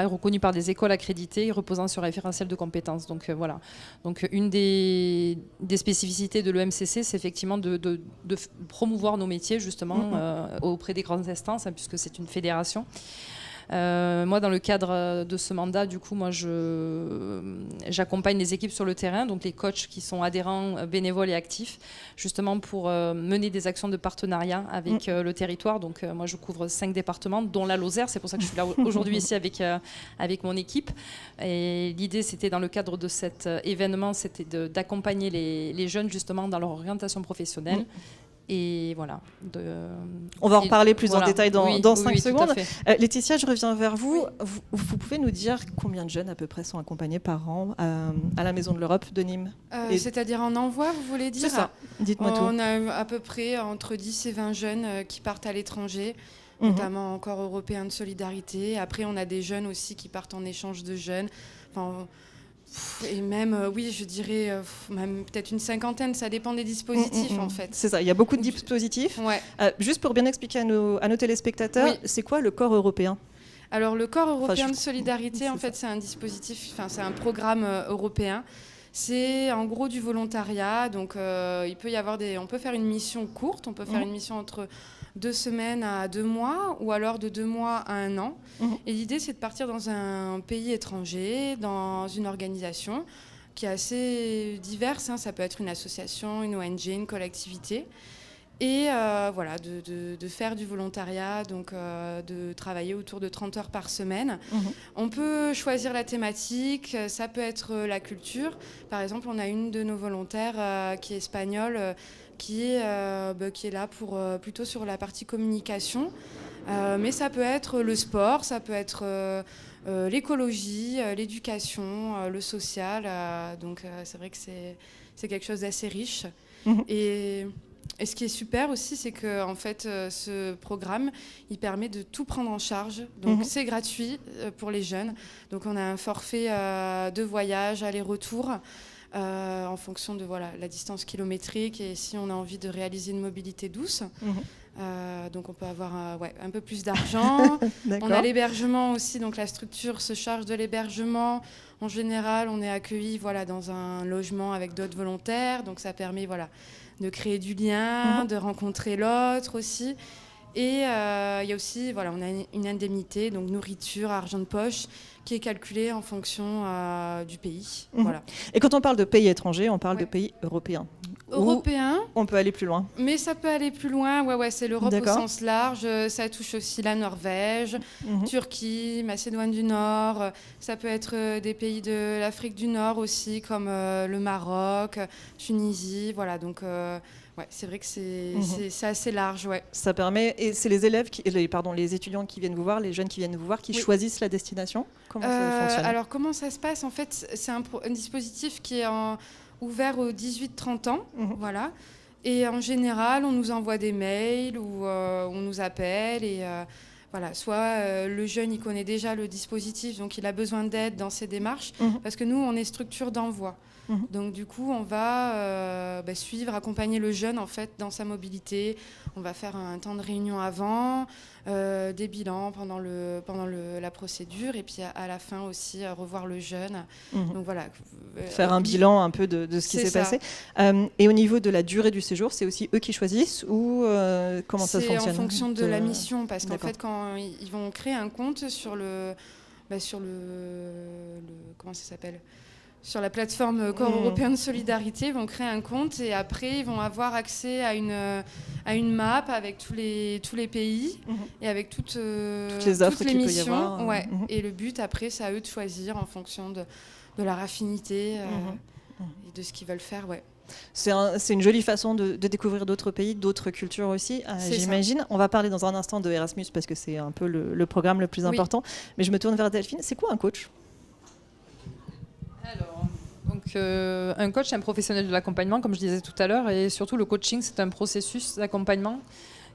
reconnus par des écoles accréditées et reposant sur un référentiel de compétences. Donc Donc une des spécificités de l'EMCC, c'est effectivement de promouvoir nos métiers justement auprès des grandes instances, puisque c'est une fédération. Moi, dans le cadre de ce mandat, du coup, j'accompagne les équipes sur le terrain, donc les coachs qui sont adhérents, bénévoles et actifs, justement pour mener des actions de partenariat avec le territoire. Donc, moi, je couvre 5 départements, dont la Lozère. C'est pour ça que je suis là aujourd'hui ici avec mon équipe. Et l'idée, c'était dans le cadre de cet événement, c'était d'accompagner les jeunes justement dans leur orientation professionnelle. Et voilà. On va en reparler plus en détail dans 5 secondes. Laetitia, je reviens vers vous. Vous pouvez nous dire combien de jeunes à peu près sont accompagnés par an à la Maison de l'Europe de Nîmes? C'est-à-dire en envoi, vous voulez dire? C'est ça. Dites-moi tout. On a à peu près entre 10 et 20 jeunes qui partent à l'étranger, notamment en corps européen de solidarité. Après, on a des jeunes aussi qui partent en échange de jeunes. Et même, je dirais même peut-être une cinquantaine, ça dépend des dispositifs en fait. C'est ça, il y a beaucoup de dispositifs. Juste pour bien expliquer à nos téléspectateurs, c'est quoi le corps européen? Alors le corps européen de solidarité, en fait, c'est un dispositif, c'est un programme européen. C'est en gros du volontariat, donc il peut y avoir on peut faire une mission courte, on peut faire une mission entre 2 semaines à 2 mois, ou alors de 2 mois à 1 an. Et l'idée, c'est de partir dans un pays étranger, dans une organisation qui est assez diverse. Ça peut être une association, une ONG, une collectivité. Et de faire du volontariat, donc de travailler autour de 30 heures par semaine. On peut choisir la thématique, ça peut être la culture. Par exemple, on a une de nos volontaires qui est espagnole, qui est là pour plutôt sur la partie communication. Mais ça peut être le sport, ça peut être l'écologie, l'éducation, le social. Donc c'est vrai que c'est quelque chose d'assez riche. Et ce qui est super aussi, c'est que en fait, ce programme, il permet de tout prendre en charge. Donc c'est gratuit pour les jeunes. Donc on a un forfait de voyage, aller-retour, en fonction de la distance kilométrique et si on a envie de réaliser une mobilité douce. Donc on peut avoir un peu plus d'argent. D'accord. On a l'hébergement aussi, donc la structure se charge de l'hébergement. En général, on est accueilli dans un logement avec d'autres volontaires, donc ça permet de créer du lien, de rencontrer l'autre aussi. Et il y a aussi, on a une indemnité, donc nourriture, argent de poche, qui est calculée en fonction du pays. Voilà. Et quand on parle de pays étrangers, on parle de pays européens. Européens. On peut aller plus loin. Mais ça peut aller plus loin. C'est l'Europe au D'accord. sens large. Ça touche aussi la Norvège, Turquie, Macédoine du Nord. Ça peut être des pays de l'Afrique du Nord aussi, comme le Maroc, Tunisie. Voilà, donc c'est vrai que c'est assez large. Ouais. Ça permet, et c'est les élèves, les étudiants qui viennent vous voir, les jeunes qui viennent vous voir, qui choisissent la destination. Comment ça fonctionne ? Alors comment ça se passe ? En fait, c'est un dispositif qui est ouvert aux 18-30 ans. Voilà. Et en général, on nous envoie des mails ou on nous appelle et soit le jeune il connaît déjà le dispositif, donc il a besoin d'aide dans ses démarches, parce que nous on est structure d'envoi. Donc du coup on va suivre, accompagner le jeune en fait dans sa mobilité. On va faire un temps de réunion avant, des bilans pendant la procédure et puis à la fin aussi revoir le jeune. Donc voilà. Faire un bilan un peu de ce qui s'est passé. Et au niveau de la durée du séjour, c'est aussi eux qui choisissent ou comment ça fonctionne ? C'est en fonction de la mission, parce qu'en fait quand ils vont créer un compte sur le comment ça s'appelle ? Sur la plateforme Corps européen de solidarité, ils vont créer un compte et après ils vont avoir accès à une map avec tous les pays et avec toutes les offres toutes les qu'il peut y missions. avoir. Et le but après, c'est à eux de choisir en fonction de la raffinité et de ce qu'ils veulent faire. Ouais. C'est une jolie façon de découvrir d'autres pays, d'autres cultures aussi, j'imagine. On va parler dans un instant de Erasmus parce que c'est un peu le programme le plus important. Mais je me tourne vers Delphine. C'est quoi un coach ? Un coach, c'est un professionnel de l'accompagnement, comme je disais tout à l'heure, et surtout le coaching, c'est un processus d'accompagnement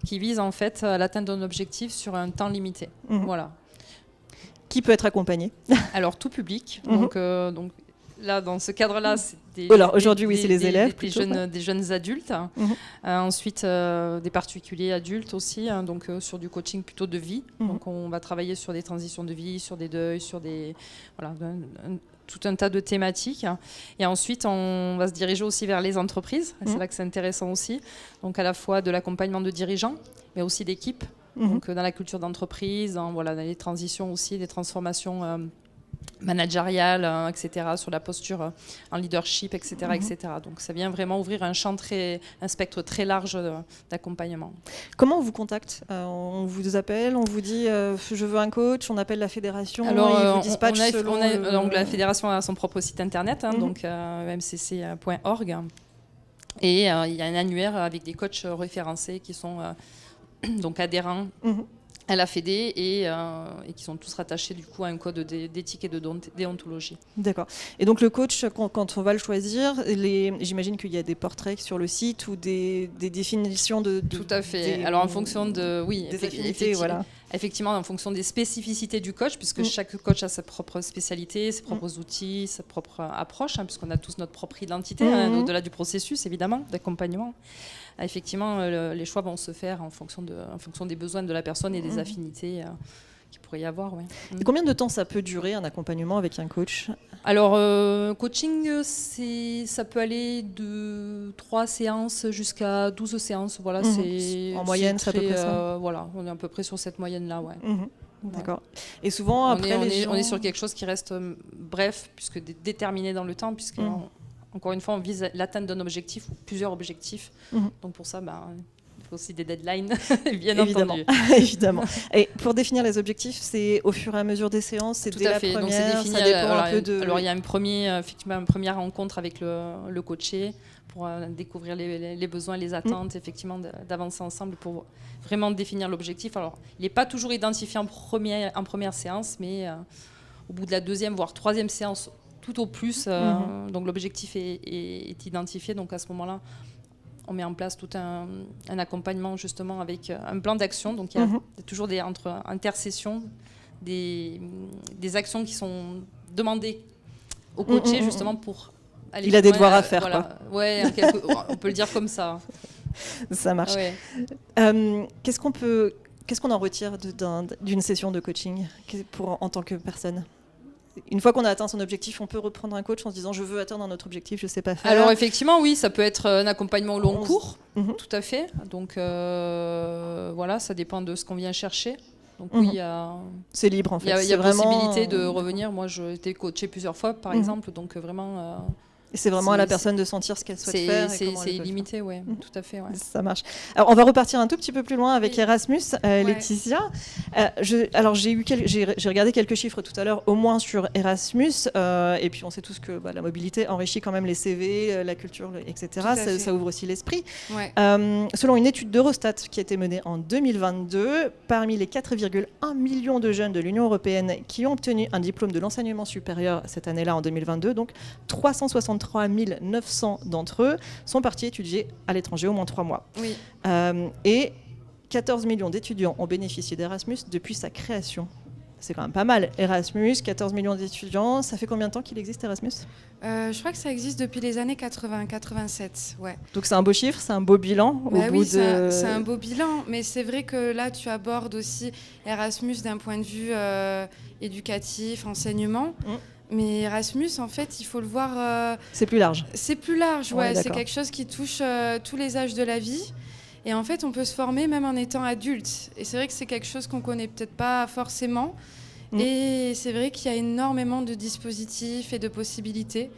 qui vise en fait à l'atteinte d'un objectif sur un temps limité. Voilà. Qui peut être accompagné ? Alors tout public. Donc là, dans ce cadre-là, c'est aujourd'hui, c'est les élèves, des jeunes adultes. Ensuite, des particuliers adultes aussi. Donc sur du coaching plutôt de vie. Donc on va travailler sur des transitions de vie, sur des deuils, sur des tout un tas de thématiques. Et ensuite, on va se diriger aussi vers les entreprises. C'est là que c'est intéressant aussi. Donc à la fois de l'accompagnement de dirigeants, mais aussi d'équipes. Donc dans la culture d'entreprise, dans les transitions aussi, des transformations managériales, etc., sur la posture en leadership, etc., etc. Donc ça vient vraiment ouvrir un spectre très large d'accompagnement. Comment on vous contacte ? On vous appelle, on vous dit je veux un coach, on appelle la fédération, alors, ils vous dispatchent donc la fédération a son propre site internet, donc mcc.org, et il y a un annuaire avec des coachs référencés qui sont donc adhérents à la Fédé et qui sont tous rattachés du coup à un code d'éthique et de déontologie. D'accord. Et donc le coach, quand on va le choisir, j'imagine qu'il y a des portraits sur le site ou des définitions de tout à fait. Alors en fonction de effectivement en fonction des spécificités du coach, puisque chaque coach a sa propre spécialité, ses propres outils, sa propre approche, puisqu'on a tous notre propre identité au-delà du processus évidemment d'accompagnement. Effectivement, les choix vont se faire en fonction des besoins de la personne et des affinités qu'il pourrait y avoir. Ouais. Et combien de temps ça peut durer un accompagnement avec un coach ? Alors, coaching, ça peut aller de 3 séances jusqu'à 12 séances. Voilà, en moyenne, c'est à peu près ça. Voilà, on est à peu près sur cette moyenne-là. Ouais. D'accord. Et souvent, après, on est sur quelque chose qui reste bref, puisque déterminé dans le temps, puisque encore une fois, on vise l'atteinte d'un objectif ou plusieurs objectifs. Donc pour ça, il faut aussi des deadlines, bien entendu. Évidemment. Et pour définir les objectifs, c'est au fur et à mesure des séances, c'est dès la première, donc c'est défini, ça dépend un peu de... Alors il y a une première rencontre avec le coaché pour découvrir les besoins, les attentes, effectivement, d'avancer ensemble pour vraiment définir l'objectif. Alors il n'est pas toujours identifié en première séance, mais au bout de la deuxième, voire troisième séance, tout au plus, donc l'objectif est identifié. Donc à ce moment-là, on met en place tout un accompagnement justement avec un plan d'action. Donc il y a toujours entre intercessions des actions qui sont demandées au coaché justement pour aller. Il a des devoirs à faire, voilà. quoi. Ouais, on peut le dire comme ça. Ça marche. Ouais. Qu'est-ce qu'on en retire d'une session de coaching en tant que personne ? Une fois qu'on a atteint son objectif, on peut reprendre un coach en se disant je veux atteindre notre objectif, je sais pas faire. Alors effectivement, oui, ça peut être un accompagnement au long cours, tout à fait. Donc voilà, ça dépend de ce qu'on vient chercher. Donc oui, c'est libre en fait. Il y a possibilité de revenir. Moi, j'ai été coachée plusieurs fois, par exemple, donc vraiment. Et c'est vraiment à la personne de sentir ce qu'elle souhaite faire. C'est illimité, oui, tout à fait. Ouais. Ça marche. Alors, on va repartir un tout petit peu plus loin avec Erasmus, Laetitia. Alors, j'ai regardé quelques chiffres tout à l'heure, au moins sur Erasmus, et puis on sait tous que la mobilité enrichit quand même les CV, la culture, etc. Ça ouvre aussi l'esprit. Ouais. Selon une étude d'Eurostat qui a été menée en 2022, parmi les 4,1 millions de jeunes de l'Union européenne qui ont obtenu un diplôme de l'enseignement supérieur cette année-là, en 2022, donc 363 900 d'entre eux sont partis étudier à l'étranger au moins 3 mois. Oui. Et 14 millions d'étudiants ont bénéficié d'Erasmus depuis sa création. C'est quand même pas mal. Erasmus, 14 millions d'étudiants. Ça fait combien de temps qu'il existe Erasmus ? Je crois que ça existe depuis les années 80-87. Ouais. Donc c'est un beau chiffre, c'est un beau bilan. C'est un beau bilan. Mais c'est vrai que là, tu abordes aussi Erasmus d'un point de vue éducatif, enseignement. Mais Erasmus, en fait, il faut le voir... c'est plus large. C'est plus large, ouais. C'est quelque chose qui touche tous les âges de la vie. Et en fait, on peut se former même en étant adulte. Et c'est vrai que c'est quelque chose qu'on ne connaît peut-être pas forcément. Et c'est vrai qu'il y a énormément de dispositifs et de possibilités.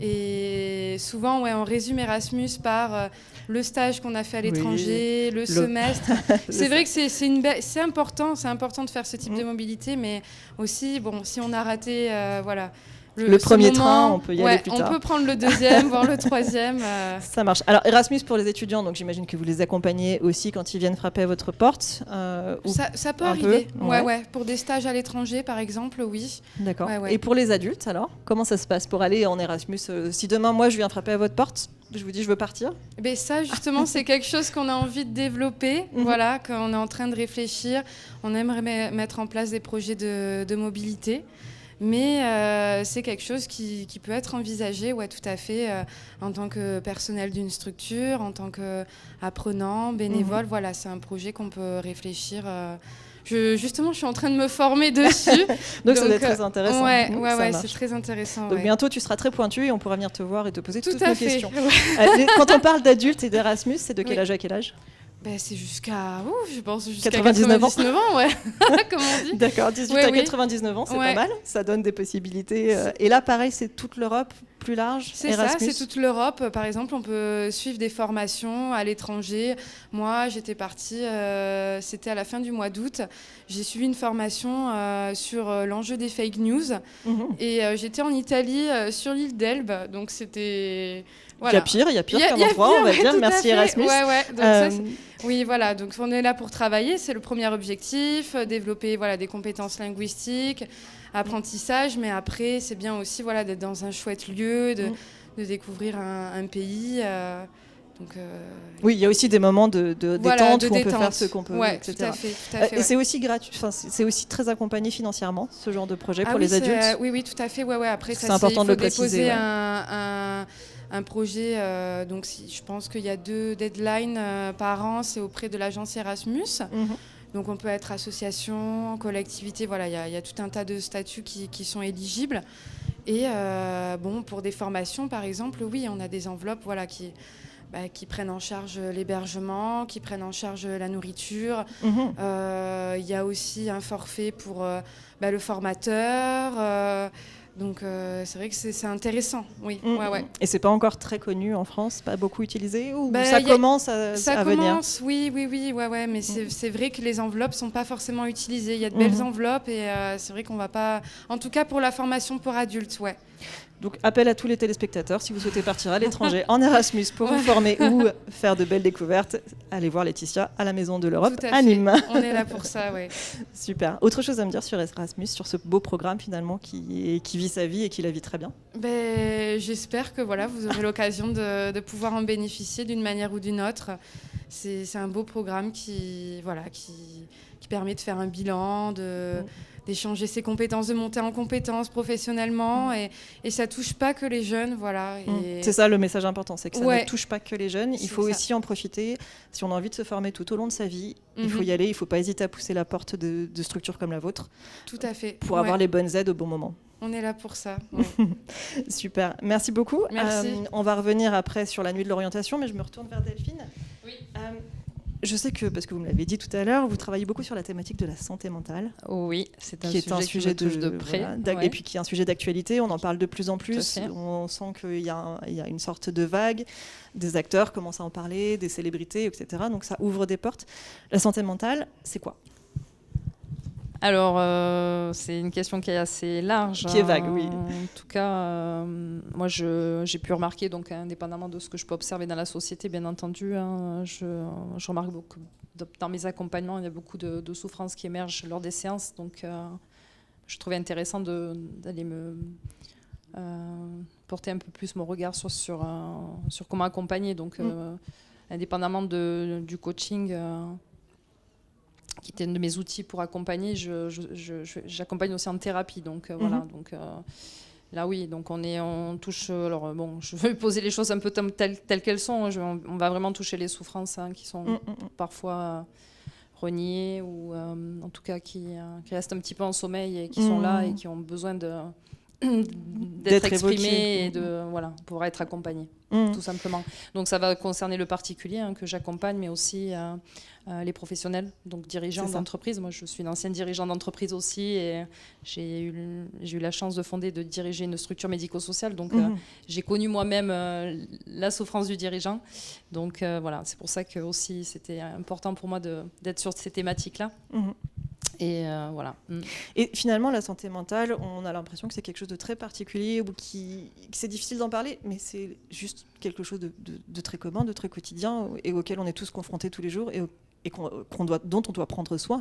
Et souvent, on résume Erasmus par le stage qu'on a fait à l'étranger, le semestre. C'est vrai que c'est important de faire ce type de mobilité, mais aussi, si on a raté, le premier train, on peut y aller plus tard. On peut prendre le deuxième, voire le troisième. Ça marche. Alors Erasmus pour les étudiants, donc j'imagine que vous les accompagnez aussi quand ils viennent frapper à votre porte. Ça peut arriver. Ouais. Pour des stages à l'étranger, par exemple, oui. D'accord. Et pour les adultes, alors, comment ça se passe pour aller en Erasmus ? Si demain, moi, je viens frapper à votre porte, je vous dis je veux partir ? Ça, justement, c'est quelque chose qu'on a envie de développer. Voilà, qu'on est en train de réfléchir. On aimerait mettre en place des projets de mobilité. Mais c'est quelque chose qui peut être envisagé, tout à fait, en tant que personnel d'une structure, en tant qu'apprenant, bénévole. Voilà, c'est un projet qu'on peut réfléchir. Justement, je suis en train de me former dessus. donc ça doit être très intéressant. Ouais, c'est très intéressant. Donc bientôt, tu seras très pointu et on pourra venir te voir et te poser toutes nos questions. Ouais. Quand on parle d'adultes et d'Erasmus, c'est de quel âge à quel âge ? C'est jusqu'à 99 ans, ouais. Comme on dit. D'accord, 18 à 99 ans, c'est pas mal. Ça donne des possibilités. Et là, pareil, c'est toute l'Europe plus large. C'est Erasmus. Ça, c'est toute l'Europe. Par exemple, on peut suivre des formations à l'étranger. Moi, j'étais partie, c'était à la fin du mois d'août. J'ai suivi une formation sur l'enjeu des fake news. Et j'étais en Italie, sur l'île d'Elbe. Donc, c'était... Voilà. Il y a pire comme endroit, on va dire. Merci Erasmus. Donc oui, voilà. Donc on est là pour travailler. C'est le premier objectif, développer des compétences linguistiques, apprentissage. Mais après, c'est bien aussi d'être dans un chouette lieu, de découvrir un pays. Oui, il y a aussi des moments de détente où on peut faire ce qu'on peut, etc. Tout à fait, et c'est aussi gratuit. C'est aussi très accompagné financièrement, ce genre de projet pour les adultes. Oui, tout à fait. Après, c'est important de le préciser. Il faut déposer un projet, donc je pense qu'il y a 2 deadlines par an, c'est auprès de l'agence Erasmus. Donc on peut être association, collectivité, il y a tout un tas de statuts qui sont éligibles. Et pour des formations, par exemple, oui, on a des enveloppes qui prennent en charge l'hébergement, qui prennent en charge la nourriture. Il y a aussi un forfait pour le formateur. Donc c'est vrai que c'est intéressant, oui. Et c'est pas encore très connu en France, pas beaucoup utilisé, ou ça commence à venir ? Oui, mais c'est vrai que les enveloppes sont pas forcément utilisées. Il y a de belles enveloppes et c'est vrai qu'on va pas... En tout cas pour la formation pour adultes, Donc appel à tous les téléspectateurs, si vous souhaitez partir à l'étranger en Erasmus pour vous former ou faire de belles découvertes, allez voir Laetitia à la Maison de l'Europe à Nîmes. On est là pour ça, Super. Autre chose à me dire sur Erasmus, sur ce beau programme finalement qui vit sa vie et qui la vit très bien ? J'espère que vous aurez l'occasion de pouvoir en bénéficier d'une manière ou d'une autre. C'est un beau programme qui permet de faire un bilan, d'échanger ses compétences, de monter en compétences professionnellement. Et ça touche pas que les jeunes, voilà. Et... C'est ça le message important, c'est que ça Ouais. ne touche pas que les jeunes. Il C'est faut ça. aussi en profiter. Si on a envie de se former tout au long de sa vie, il faut y aller. Il ne faut pas hésiter à pousser la porte de structures comme la vôtre. Tout à fait. Pour avoir Ouais. les bonnes aides au bon moment. On est là pour ça. Ouais. Super, merci beaucoup. Merci. On va revenir après sur la nuit de l'orientation, mais je me retourne vers Delphine. Oui. Je sais que, parce que vous me l'avez dit tout à l'heure, vous travaillez beaucoup sur la thématique de la santé mentale. Oui, c'est un qui est sujet un qui sujet me touche de près, et puis qui est un sujet d'actualité. On en parle de plus en Tout plus. à fait. On sent qu'il y a une sorte de vague. Des acteurs commencent à en parler, des célébrités, etc. Donc ça ouvre des portes. La santé mentale, c'est quoi ? Alors, c'est une question qui est assez large. Qui est vague, oui. En tout cas, moi, j'ai pu remarquer, donc, indépendamment de ce que je peux observer dans la société, bien entendu, je remarque beaucoup, dans mes accompagnements, il y a beaucoup de souffrances qui émergent lors des séances. Donc, je trouvais intéressant d'aller me porter un peu plus mon regard sur comment accompagner. Donc, indépendamment du coaching... qui était un de mes outils pour accompagner, j'accompagne aussi en thérapie. Donc voilà. Donc là oui, donc on touche. Alors bon, je vais poser les choses un peu telles qu'elles sont. On va vraiment toucher les souffrances qui sont parfois reniées ou en tout cas qui restent un petit peu en sommeil et qui sont là et qui ont besoin d'être exprimées et de pouvoir être accompagnées, tout simplement. Donc ça va concerner le particulier que j'accompagne, mais aussi les professionnels, donc dirigeants d'entreprise. Moi, je suis une ancienne dirigeante d'entreprise aussi, et j'ai eu la chance de diriger une structure médico-sociale. Donc j'ai connu moi-même la souffrance du dirigeant. Donc voilà, c'est pour ça que aussi c'était important pour moi d'être sur ces thématiques-là. Et voilà. Et finalement, la santé mentale, on a l'impression que c'est quelque chose de très particulier ou que c'est difficile d'en parler, mais c'est juste quelque chose de très commun, de très quotidien et auquel on est tous confrontés tous les jours et dont on doit prendre soin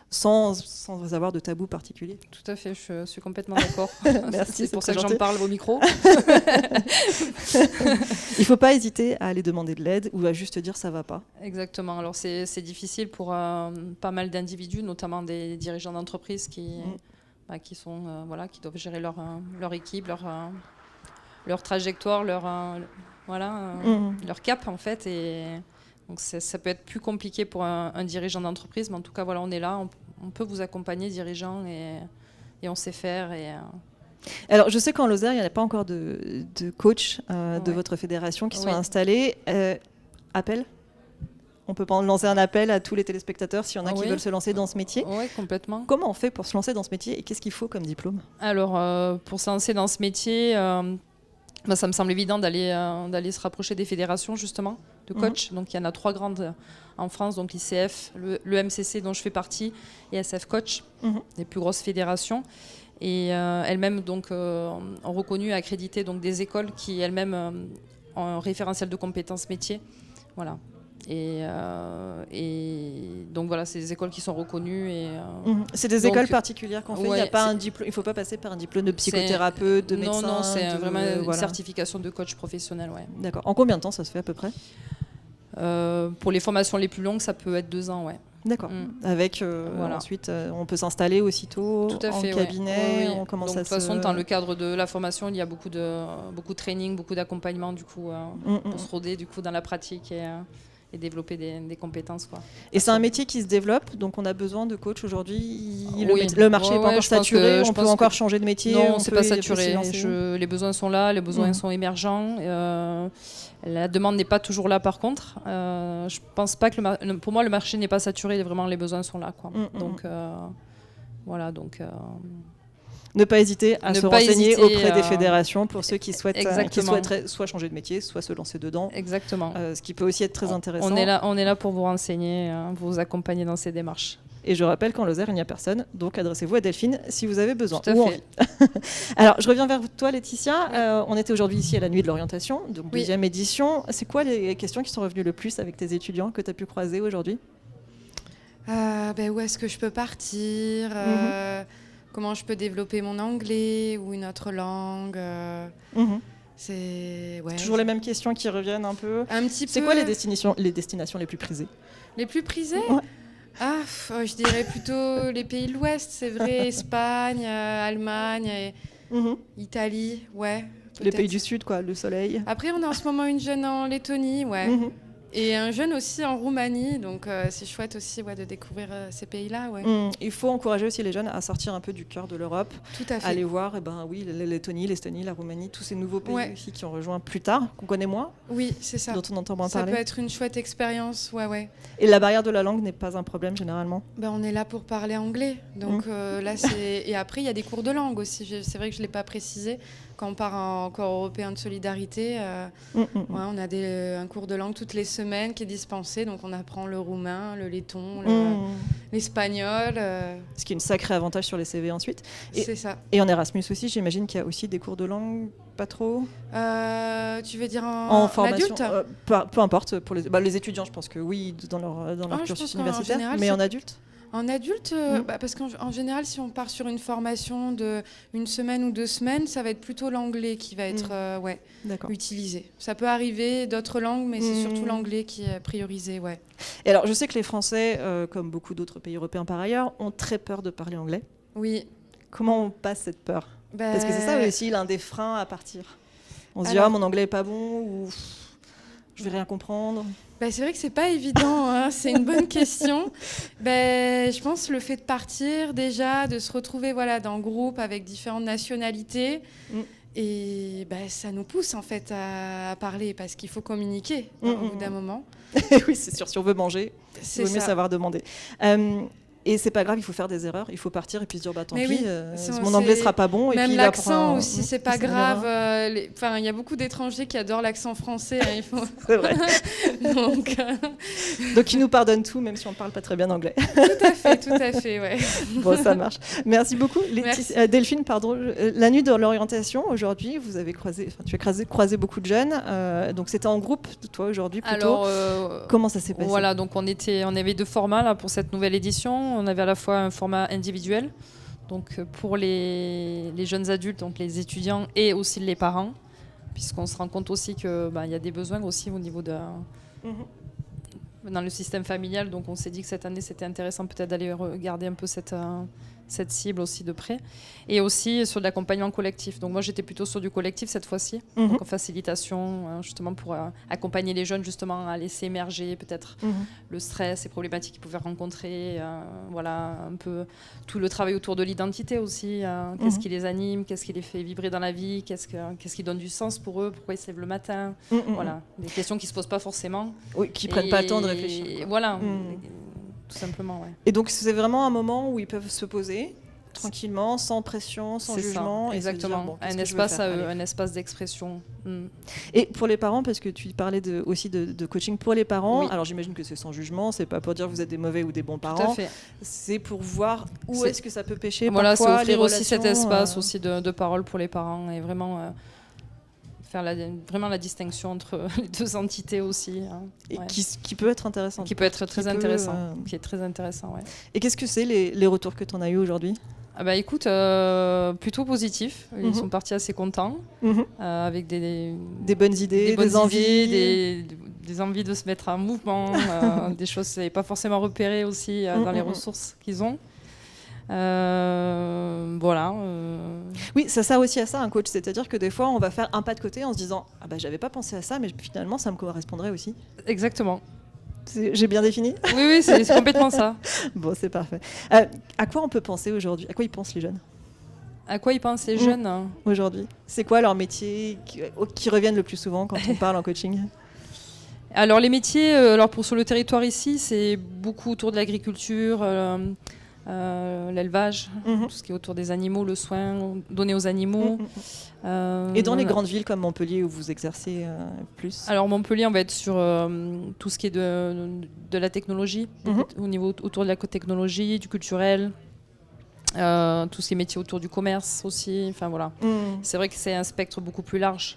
sans avoir de tabou particulier. Tout à fait, je suis complètement d'accord. Merci, c'est pour ça que j'en parle au micro. Il ne faut pas hésiter à aller demander de l'aide ou à juste dire ça va pas. Exactement. Alors c'est difficile pour pas mal d'individus, notamment des dirigeants d'entreprise qui doivent gérer leur équipe, leur trajectoire, leur cap en fait. Et donc ça peut être plus compliqué pour un dirigeant d'entreprise, mais en tout cas on est là, on peut vous accompagner, dirigeant, et on sait faire. Alors je sais qu'en Lozère, il n'y a pas encore de coach de votre fédération qui sont installés. Appel ? On peut lancer un appel à tous les téléspectateurs s'il y en a qui veulent se lancer dans ce métier. Oui, complètement. Comment on fait pour se lancer dans ce métier et qu'est-ce qu'il faut comme diplôme ? Alors pour se lancer dans ce métier, ça me semble évident d'aller se rapprocher des fédérations justement de coach. Donc il y en a 3 grandes en France, donc l'ICF, le MCC dont je fais partie et SF Coach, les plus grosses fédérations. Et elles-mêmes donc ont reconnu et accrédité donc des écoles qui elles-mêmes ont un référentiel de compétences métiers. Voilà. Et donc voilà, c'est des écoles qui sont reconnues. C'est des écoles particulières qu'on fait. Il ne faut pas passer par un diplôme de psychothérapeute, de médecin. Non, c'est vraiment une certification de coach professionnel. Ouais. D'accord. En combien de temps ça se fait à peu près ? Pour les formations les plus longues, ça peut être 2 ans. Ouais. D'accord. Avec ensuite, on peut s'installer aussitôt en cabinet. Oui. Donc, de toute façon, dans le cadre de la formation, il y a beaucoup de training, beaucoup d'accompagnement du coup pour se roder du coup dans la pratique et développer des compétences. Et c'est un métier qui se développe, donc on a besoin de coach aujourd'hui. Le marché n'est pas encore saturé, on peut encore changer de métier. Non, c'est pas saturé. Les besoins sont là, les besoins sont émergents. La demande n'est pas toujours là par contre. Je pense pas que pour moi le marché n'est pas saturé, vraiment les besoins sont là. Donc voilà, donc... Ne pas hésiter à se renseigner auprès des fédérations pour ceux qui souhaiteraient soit changer de métier, soit se lancer dedans. Exactement. Ce qui peut aussi être très intéressant. On est là pour vous renseigner, vous accompagner dans ces démarches. Et je rappelle qu'en Lozère, il n'y a personne, donc adressez-vous à Delphine si vous avez besoin. Tout à fait. Alors, je reviens vers toi, Laetitia. On était aujourd'hui ici à la nuit de l'orientation, donc 2e édition. C'est quoi les questions qui sont revenues le plus avec tes étudiants que tu as pu croiser aujourd'hui ? Où est-ce que je peux partir Comment je peux développer mon anglais ou une autre langue C'est toujours les mêmes questions qui reviennent un peu. Un petit peu. C'est quoi les destinations les plus prisées ? Les plus prisées Je dirais plutôt les pays de l'Ouest, c'est vrai, Espagne, Allemagne, Italie, ouais. Les pays du Sud, quoi, le soleil. Après, on a en ce moment une jeune en Lettonie, ouais. Et un jeune aussi en Roumanie, donc c'est chouette aussi de découvrir ces pays-là. Ouais. Il faut encourager aussi les jeunes à sortir un peu du cœur de l'Europe. Tout à fait. Aller voir, la Lettonie, l'Estonie, la Roumanie, tous ces nouveaux pays aussi qui ont rejoint plus tard, qu'on connaît moins. Oui, c'est ça. Dont on entend moins parler. Ça peut être une chouette expérience, ouais. Et la barrière de la langue n'est pas un problème généralement. On est là pour parler anglais, donc là c'est. Et après il y a des cours de langue aussi. C'est vrai que je l'ai pas précisé. Quand on part en corps européen de solidarité, on a un cours de langue toutes les semaines qui est dispensé. Donc on apprend le roumain, le letton, l'espagnol. Ce qui est un sacré avantage sur les CV ensuite. C'est ça. Et en Erasmus aussi, j'imagine qu'il y a aussi des cours de langue, pas trop Tu veux dire en formation adulte peu importe, pour les étudiants, je pense que oui, dans leur cursus universitaire, mais en adulte En adulte, parce qu'en général, si on part sur une formation d'une semaine ou 2 semaines, ça va être plutôt l'anglais qui va être utilisé. Ça peut arriver d'autres langues, mais c'est surtout l'anglais qui est priorisé. Ouais. Et alors, je sais que les Français, comme beaucoup d'autres pays européens par ailleurs, ont très peur de parler anglais. Oui. Comment on passe cette peur Parce que c'est ça aussi l'un des freins à partir. On se dit, mon anglais est pas bon, ou je vais rien comprendre. C'est vrai que c'est pas évident, hein. C'est une bonne question. Je pense le fait de partir déjà, de se retrouver dans le groupe avec différentes nationalités, et ça nous pousse en fait à parler parce qu'il faut communiquer au bout d'un moment. Oui, c'est sûr, si on veut manger, il vaut mieux savoir demander. Et c'est pas grave, il faut faire des erreurs, il faut partir et puis se dire tant pis, mon anglais sera pas bon. Même et puis l'accent aussi, c'est pas grave. Il y a beaucoup d'étrangers qui adorent l'accent français. C'est vrai. Donc ils nous pardonnent tout, même si on parle pas très bien anglais. Tout à fait, ouais. Bon, ça marche. Merci beaucoup. Delphine, la nuit de l'orientation, aujourd'hui, tu as croisé beaucoup de jeunes. Donc c'était en groupe, toi aujourd'hui plutôt. Alors, comment ça s'est passé ? Voilà, donc on avait 2 formats là, pour cette nouvelle édition. On avait à la fois un format individuel, donc pour les jeunes adultes, donc les étudiants et aussi les parents, puisqu'on se rend compte aussi qu'il y a des besoins aussi au niveau dans le système familial. Donc on s'est dit que cette année c'était intéressant peut-être d'aller regarder un peu cette cible aussi de près, et aussi sur de l'accompagnement collectif. Donc moi j'étais plutôt sur du collectif cette fois-ci, donc en facilitation justement pour accompagner les jeunes justement à laisser émerger peut-être le stress, les problématiques qu'ils pouvaient rencontrer, un peu tout le travail autour de l'identité aussi, qu'est-ce qui les anime, qu'est-ce qui les fait vibrer dans la vie, qu'est-ce qui donne du sens pour eux, pourquoi ils se lèvent le matin, voilà, des questions qui se posent pas forcément, qui prennent pas le temps de réfléchir, voilà. Tout simplement, ouais. Et donc c'est vraiment un moment où ils peuvent se poser tranquillement, sans pression, sans jugement. Ça, exactement. Un espace d'expression. Et pour les parents, parce que tu parlais aussi de coaching pour les parents, alors j'imagine que c'est sans jugement, c'est pas pour dire que vous êtes des mauvais ou des bons parents. Tout à fait. C'est pour voir où est-ce que ça peut pêcher. Voilà, c'est offrir aussi cet espace aussi de parole pour les parents et vraiment... faire vraiment la distinction entre les 2 entités aussi. Et qui peut être intéressant. Qui peut être très intéressant. Qui est très intéressant, ouais. Et qu'est-ce que c'est les retours que tu en as eu aujourd'hui ? Écoute, plutôt positif. Ils sont partis assez contents, avec des bonnes idées, des envies. Des envies de se mettre en mouvement, des choses qu'ils n'avaient pas forcément repérées aussi dans les ressources qu'ils ont. Voilà. Oui, ça sert aussi à ça un coach, c'est-à-dire que des fois on va faire un pas de côté en se disant j'avais pas pensé à ça, mais finalement ça me correspondrait aussi. Exactement. J'ai bien défini ? Oui, c'est complètement ça. Bon, c'est parfait. À quoi on peut penser aujourd'hui ? À quoi ils pensent les jeunes ? À quoi ils pensent les jeunes aujourd'hui ? C'est quoi leur métier qui reviennent le plus souvent quand on parle en coaching ? Alors les métiers, sur le territoire ici, c'est beaucoup autour de l'agriculture. L'élevage, tout ce qui est autour des animaux, le soin donné aux animaux. Et dans les grandes villes comme Montpellier où vous exercez plus ? Alors Montpellier, on va être sur tout ce qui est de la technologie, au niveau autour de la technologie, du culturel, tous ces métiers autour du commerce aussi. Enfin voilà, c'est vrai que c'est un spectre beaucoup plus large.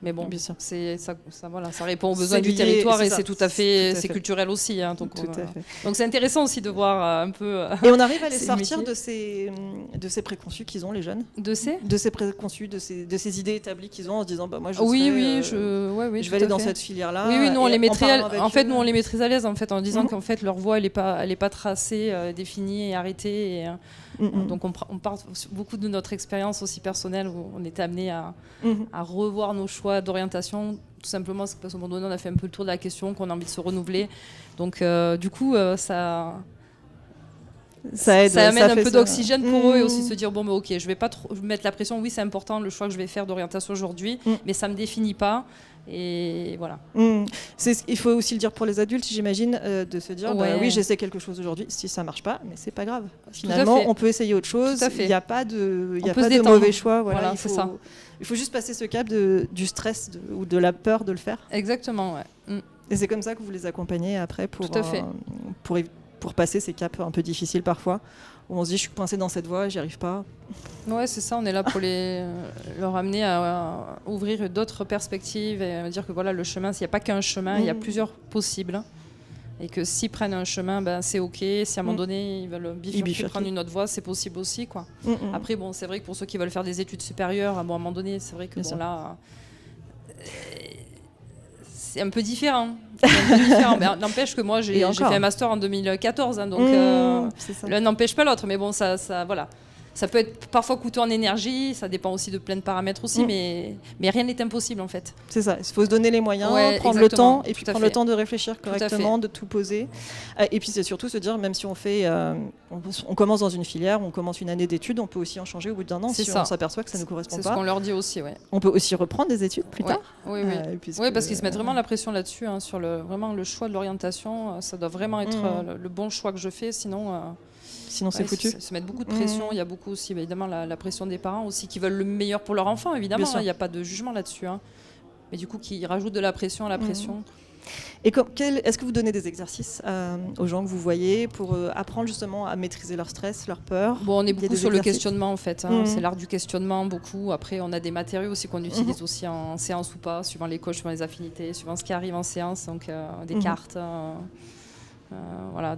Mais bon, Bien sûr. ça répond aux besoins C'est du lié, territoire c'est et ça. c'est tout à fait, Tout à c'est fait. culturel aussi. Hein, donc Tout à fait. donc c'est intéressant aussi de voir un peu. Et on arrive à les ces sortir métiers. de ces préconçus qu'ils ont, les jeunes. De ces préconçus, de ces idées établies qu'ils ont en se disant moi je Oui, serai, oui, je tout vais aller à dans fait. cette filière-là. Oui, nous on et les mettrait, parlant avec en fait, eux- nous on les met très à l'aise en fait en disant Mhm. qu'en fait leur voie elle est pas tracée, définie et arrêtée. Et, donc on part beaucoup de notre expérience aussi personnelle où on était amené à revoir nos choix d'orientation. Tout simplement parce qu'à un moment donné on a fait un peu le tour de la question, qu'on a envie de se renouveler. Donc du coup ça aide, ça amène ça un fait peu ça. d'oxygène pour eux et aussi se dire bon, ok, je vais pas trop mettre la pression. Oui, c'est important le choix que je vais faire d'orientation aujourd'hui, mais ça me définit pas. Et voilà. Il faut aussi le dire pour les adultes, j'imagine, de se dire Ouais. oui, j'essaie quelque chose aujourd'hui. Si ça marche pas, mais c'est pas grave. à Finalement, fait. on peut essayer autre chose. Tout à fait. Il n'y a pas de, On peut se détendre. mauvais choix. Voilà, il c'est faut, ça. Il faut juste passer ce cap du stress ou de la peur de le faire. Exactement, ouais. Et c'est comme ça que vous les accompagnez après pour, Tout à fait. pour passer ces caps un peu difficiles parfois, où on se dit je suis coincé dans cette voie, j'y arrive pas. Ouais, c'est ça, on est là pour leur amener à ouvrir d'autres perspectives et à dire que voilà, le chemin, s'il n'y a pas qu'un chemin, il y a plusieurs possibles. Et que s'ils prennent un chemin, ben, c'est ok. Si à un moment donné, ils veulent bifurquer, prendre une autre voie, c'est possible aussi, quoi. Après, bon, c'est vrai que pour ceux qui veulent faire des études supérieures, à un moment donné, c'est vrai que Bien bon, sûr. là, c'est un peu différent. Mais n'empêche que moi, j'ai fait un master en 2014, hein, donc c'est ça. l'un n'empêche pas l'autre. Mais bon, ça, voilà. Ça peut être parfois coûteux en énergie, ça dépend aussi de plein de paramètres aussi, mais rien n'est impossible en fait. C'est ça, il faut se donner les moyens, Ouais, prendre exactement, le temps, et puis tout à prendre le fait. temps de réfléchir Tout à fait. correctement, de tout poser. Et puis c'est surtout se dire, même si on fait, on commence dans une filière, on commence une année d'études, on peut aussi en changer au bout d'un an C'est si ça. on s'aperçoit que ça ne correspond C'est pas. ce qu'on leur dit aussi, ouais. On peut aussi reprendre des études plus tard. Oui, puisque- oui, parce qu'ils se mettent vraiment la pression là-dessus, hein, sur vraiment le choix de l'orientation. Ça doit vraiment être le bon choix que je fais, sinon c'est foutu. Ils se mettent beaucoup de pression. Il y a beaucoup aussi, évidemment, la pression des parents aussi qui veulent le meilleur pour leur enfant, évidemment. Bien sûr. Il n'y a pas de jugement là-dessus. Hein. Mais du coup, qui rajoutent de la pression à la pression. Et est-ce que vous donnez des exercices aux gens que vous voyez pour apprendre justement à maîtriser leur stress, leur peur? Bon, on est Il y a beaucoup des sur le exercices questionnement en fait. Hein. C'est l'art du questionnement beaucoup. Après, on a des matériaux aussi qu'on utilise aussi en séance ou pas, suivant les coachs, suivant les affinités, suivant ce qui arrive en séance. Donc des cartes. Voilà,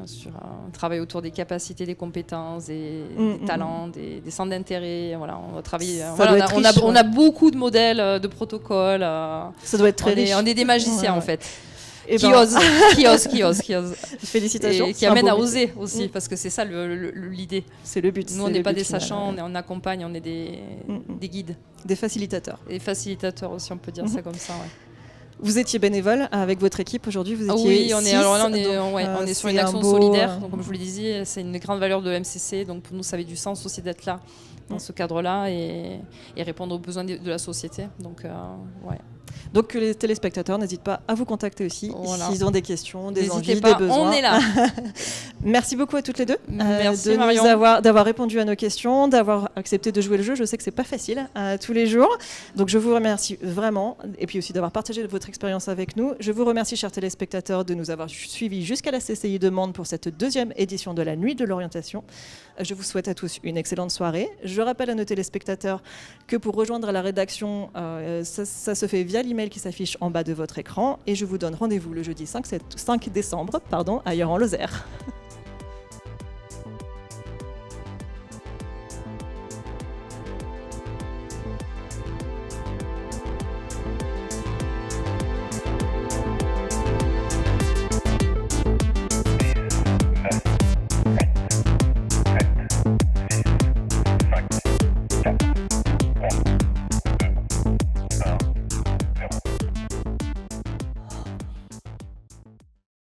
sur un travail autour des capacités, des compétences, des talents, des centres d'intérêt. Voilà, on va travailler. Ça Voilà, doit être riche, on a beaucoup de modèles, de protocoles. Ça doit être très riche. On est des magiciens en fait. Eh Qui ben- osent. Félicitations. Et qui c'est un amènent beau à métier. oser aussi, parce que c'est ça l'idée. C'est le but. Nous, on n'est pas des sachants, on accompagne, on est des guides. Des facilitateurs. Des facilitateurs aussi, on peut dire ça comme ça. Ouais. Vous étiez bénévole avec votre équipe aujourd'hui, vous Ah étiez oui, on est, six, alors là, on donc, est sur c'est une un action beau, solidaire. Donc, comme je vous le disais, c'est une grande valeur de MCC. Donc pour nous, ça avait du sens aussi d'être là dans ce cadre-là et répondre aux besoins de la société. Donc, ouais. Donc que les téléspectateurs n'hésitent pas à vous contacter aussi Voilà. s'ils ont des questions, des N'hésitez envies, pas, des besoins. on est là. Merci beaucoup à toutes les deux Merci, de Marion. d'avoir répondu à nos questions, d'avoir accepté de jouer le jeu. Je sais que c'est pas facile tous les jours. Donc je vous remercie vraiment et puis aussi d'avoir partagé votre expérience avec nous. Je vous remercie, chers téléspectateurs, de nous avoir suivis jusqu'à la CCI Demande pour cette deuxième édition de la Nuit de l'orientation. Je vous souhaite à tous une excellente soirée. Je rappelle à nos téléspectateurs que pour rejoindre la rédaction, ça se fait via l'email qui s'affiche en bas de votre écran. Et je vous donne rendez-vous le jeudi 5 décembre à Yeur-en-Lozère.